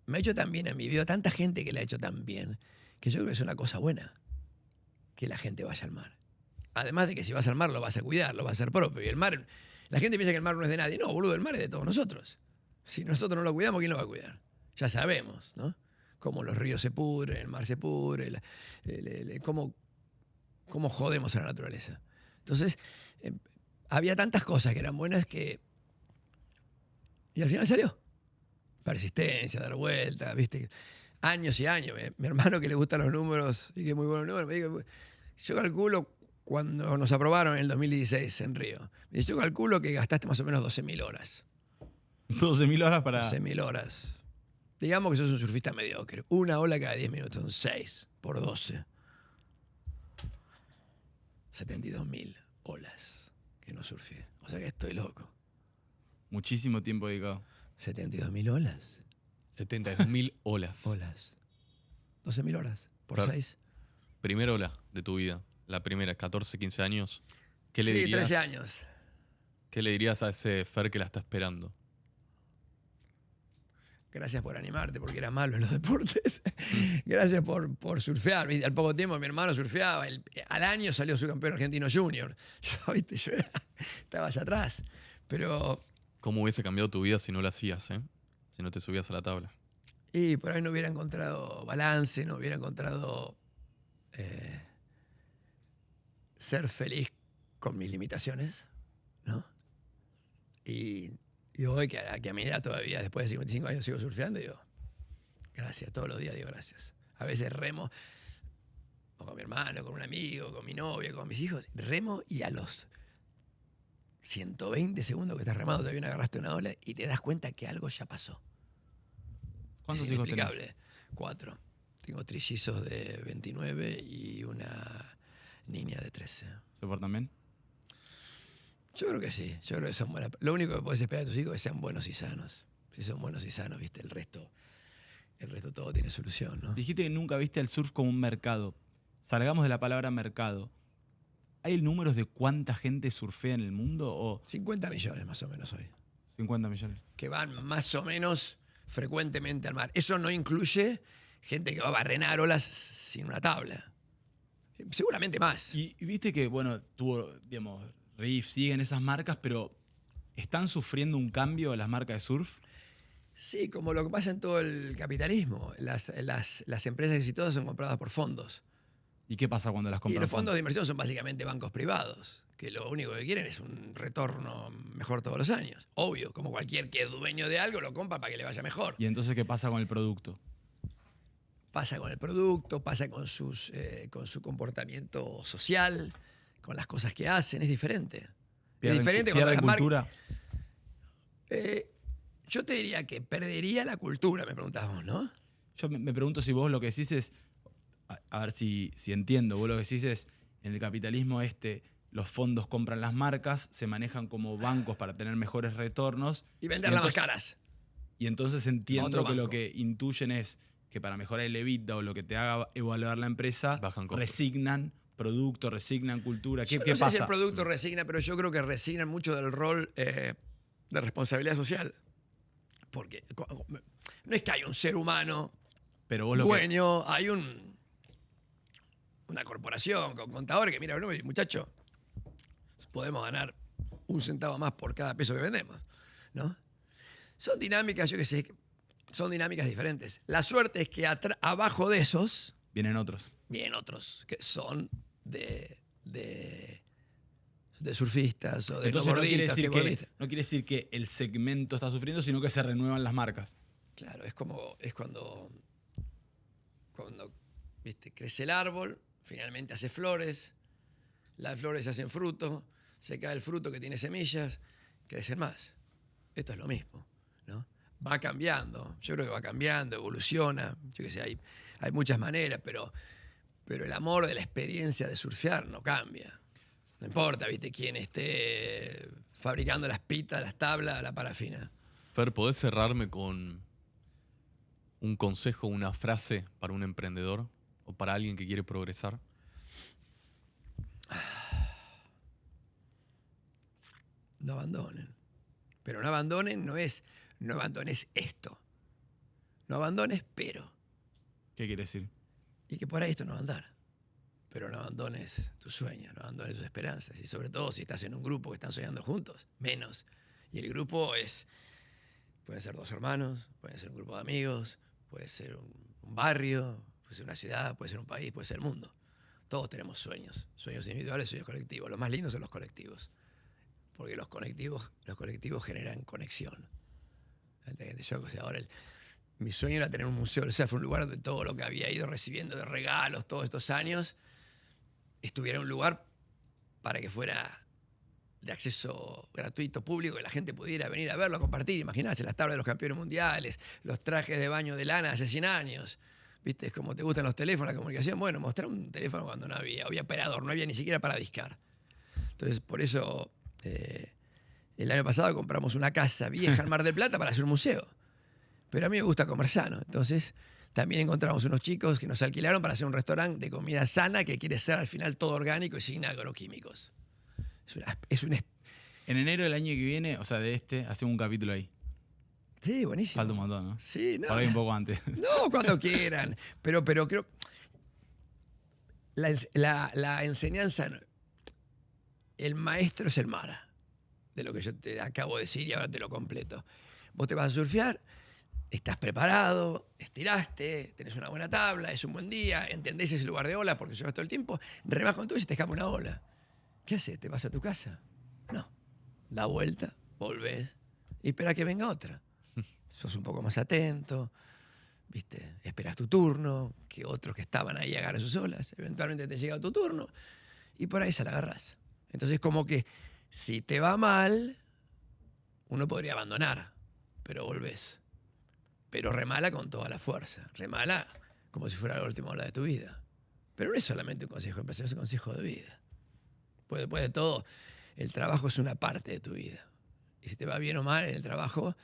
me ha hecho tan bien en mi vida, tanta gente que le ha hecho tan bien, que yo creo que es una cosa buena que la gente vaya al mar. Además de que si vas al mar lo vas a cuidar, lo vas a hacer propio. Y el mar, la gente piensa que el mar no es de nadie. No, boludo, el mar es de todos nosotros. Si nosotros no lo cuidamos, ¿quién lo va a cuidar? Ya sabemos, ¿no? Cómo los ríos se pudren, el mar se pudre, cómo jodemos a la naturaleza. Entonces, había tantas cosas que eran buenas que... Y al final salió. Persistencia, dar vueltas, ¿viste? Años y años. Mi hermano que le gustan los números y que es muy bueno números, me dijo, yo calculo... Cuando nos aprobaron en el 2016 en Río, yo calculo que gastaste más o menos 12.000 horas. 12.000 horas para... 12.000 horas. Digamos que sos un surfista mediocre. Una ola cada 10 minutos, son 6 por 12. 72.000 olas que no surfé. O sea que estoy loco. Muchísimo tiempo dedicado. 72.000 olas. 72.000 olas. Olas. 12.000 horas por Claro. 6. Primera ola de tu vida. La primera, 14, 15 años. ¿Qué le Sí, dirías? 13 años. ¿Qué le dirías a ese Fer que la está esperando? Gracias por animarte, porque era malo en los deportes. Gracias por surfear. ¿Viste? Al poco tiempo mi hermano surfeaba. Al año salió su campeón argentino junior. Yo estaba allá atrás. Pero... ¿Cómo hubiese cambiado tu vida si no lo hacías, si no te subías a la tabla? Y por ahí no hubiera encontrado balance, no hubiera encontrado ser feliz con mis limitaciones, ¿no? Y hoy, que a mi edad todavía, después de 55 años, sigo surfeando, digo, gracias, todos los días digo gracias. A veces remo, o con mi hermano, con un amigo, con mi novia, con mis hijos, remo y a los 120 segundos que estás remando todavía no agarraste una ola y te das cuenta que algo ya pasó. ¿Cuántos Es hijos tenés? inexplicable. 4. Tengo trillizos de 29 y una niña de 13. ¿Se portan bien? Yo creo que sí, yo creo que son buenas. Lo único que puedes esperar de tus hijos es que sean buenos y sanos. Si son buenos y sanos, viste, el resto todo tiene solución, ¿no? Dijiste que nunca viste el surf como un mercado. Salgamos de la palabra mercado. ¿Hay números de cuánta gente surfea en el mundo o 50 millones más o menos hoy, 50 millones? que van más o menos frecuentemente al mar. Eso no incluye gente que va a barrenar olas sin una tabla. Seguramente más. Y viste que, bueno, tú, digamos, Reef siguen esas marcas, pero ¿están sufriendo un cambio las marcas de surf? Sí, como lo que pasa en todo el capitalismo. Las empresas exitosas son compradas por fondos. ¿Y qué pasa cuando las Y compran? los fondos de inversión son básicamente bancos privados, que lo único que quieren es un retorno mejor todos los años. Obvio, como cualquier que es dueño de algo, lo compra para que le vaya mejor. ¿Y entonces qué pasa con el producto? Pasa con el producto, pasa con su comportamiento social, con las cosas que hacen, es diferente. Es diferente cuando ¿Pierde las marcas... cultura? Yo te diría que perdería la cultura, me preguntabas vos, ¿no? Yo me pregunto si vos lo que decís es, a ver si entiendo, vos lo que decís es, en el capitalismo los fondos compran las marcas, se manejan como bancos para tener mejores retornos. Y venderlas más caras. Y entonces entiendo Otro que lo banco. que intuyen es que para mejorar el EBITDA o lo que te haga evaluar la empresa, Bajan costos. resignan producto, resignan cultura. ¿Qué Yo no sé pasa? si el producto resigna, pero yo creo que resignan mucho del rol de responsabilidad social. Porque no es que hay un ser humano Pero vos lo dueño, hay una corporación con contadores que mira, muchacho, podemos ganar un centavo más por cada peso que vendemos, ¿no? Son dinámicas, yo qué sé, son dinámicas diferentes. La suerte es que abajo de esos vienen otros. vienen otros que son de surfistas o de Entonces no quiere snowboardistas, decir skateboardistas. no quiere decir que el segmento está sufriendo, sino que se renuevan las marcas. Claro, es cuando ¿viste? Crece el árbol, finalmente hace flores, las flores hacen fruto, se cae el fruto que tiene semillas, crecen más. Esto es lo mismo, ¿no? Va cambiando, yo creo que va cambiando, evoluciona, yo qué sé, hay muchas maneras, pero el amor de la experiencia de surfear no cambia. No importa, ¿viste? Quién esté fabricando las pitas, las tablas, la parafina. Fer, ¿podés cerrarme con un consejo, una frase para un emprendedor o para alguien que quiere progresar? No abandonen. Pero no abandonen no abandones esto. No abandones, pero. ¿Qué quiere decir? Y que por ahí esto no va a andar. Pero no abandones tus sueños, no abandones tus esperanzas. Y sobre todo si estás en un grupo que están soñando juntos, menos. Y el grupo pueden ser 2 hermanos, pueden ser un grupo de amigos, puede ser un barrio, puede ser una ciudad, puede ser un país, puede ser el mundo. Todos tenemos sueños individuales, sueños colectivos. Los más lindos son los colectivos. Porque los colectivos generan conexión. Yo, o sea, ahora mi sueño era tener un museo del surf, un lugar de todo lo que había ido recibiendo de regalos todos estos años, estuviera un lugar para que fuera de acceso gratuito, público, que la gente pudiera venir a verlo, a compartir, imaginarse las tablas de los campeones mundiales, los trajes de baño de lana hace 100 años. ¿Viste? Es como te gustan los teléfonos, la comunicación. Bueno, mostrar un teléfono cuando no había operador, no había ni siquiera para discar. Entonces, por eso, el año pasado compramos una casa vieja en Mar del Plata para hacer un museo. Pero a mí me gusta comer sano. Entonces, también encontramos unos chicos que nos alquilaron para hacer un restaurante de comida sana que quiere ser al final todo orgánico y sin agroquímicos. En enero del año que viene, o sea, hacemos un capítulo ahí. Sí, buenísimo. Falta un montón, ¿no? Sí, no. Por ahí un poco antes. No, cuando quieran. Pero creo. La enseñanza. El maestro es el mar. De lo que yo te acabo de decir y ahora te lo completo. Vos te vas a surfear, estás preparado, estiraste, tenés una buena tabla, es un buen día, entendés ese lugar de ola porque llevas todo el tiempo, remás con todo y se te escapa una ola. ¿Qué haces? ¿Te vas a tu casa? No. Da vuelta, volvés y esperás que venga otra. Sos un poco más atento, ¿viste? Esperás tu turno, que otros que estaban ahí agarren sus olas. Eventualmente te llega tu turno y por ahí se la agarrás. Entonces, como que si te va mal, uno podría abandonar, pero volvés. Pero remala con toda la fuerza. Remala como si fuera la última ola de tu vida. Pero no es solamente un consejo de empresa, es un consejo de vida. Pues después de todo, el trabajo es una parte de tu vida. Y si te va bien o mal en el trabajo,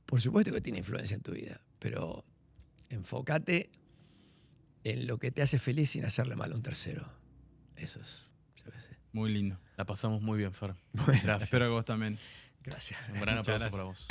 por supuesto que tiene influencia en tu vida. Pero enfócate en lo que te hace feliz sin hacerle mal a un tercero. Eso es, yo qué sé. Muy lindo. La pasamos muy bien, Fer. Bueno, Gracias. Espero que vos también. gracias. Un gran Muchas aplauso gracias. para vos.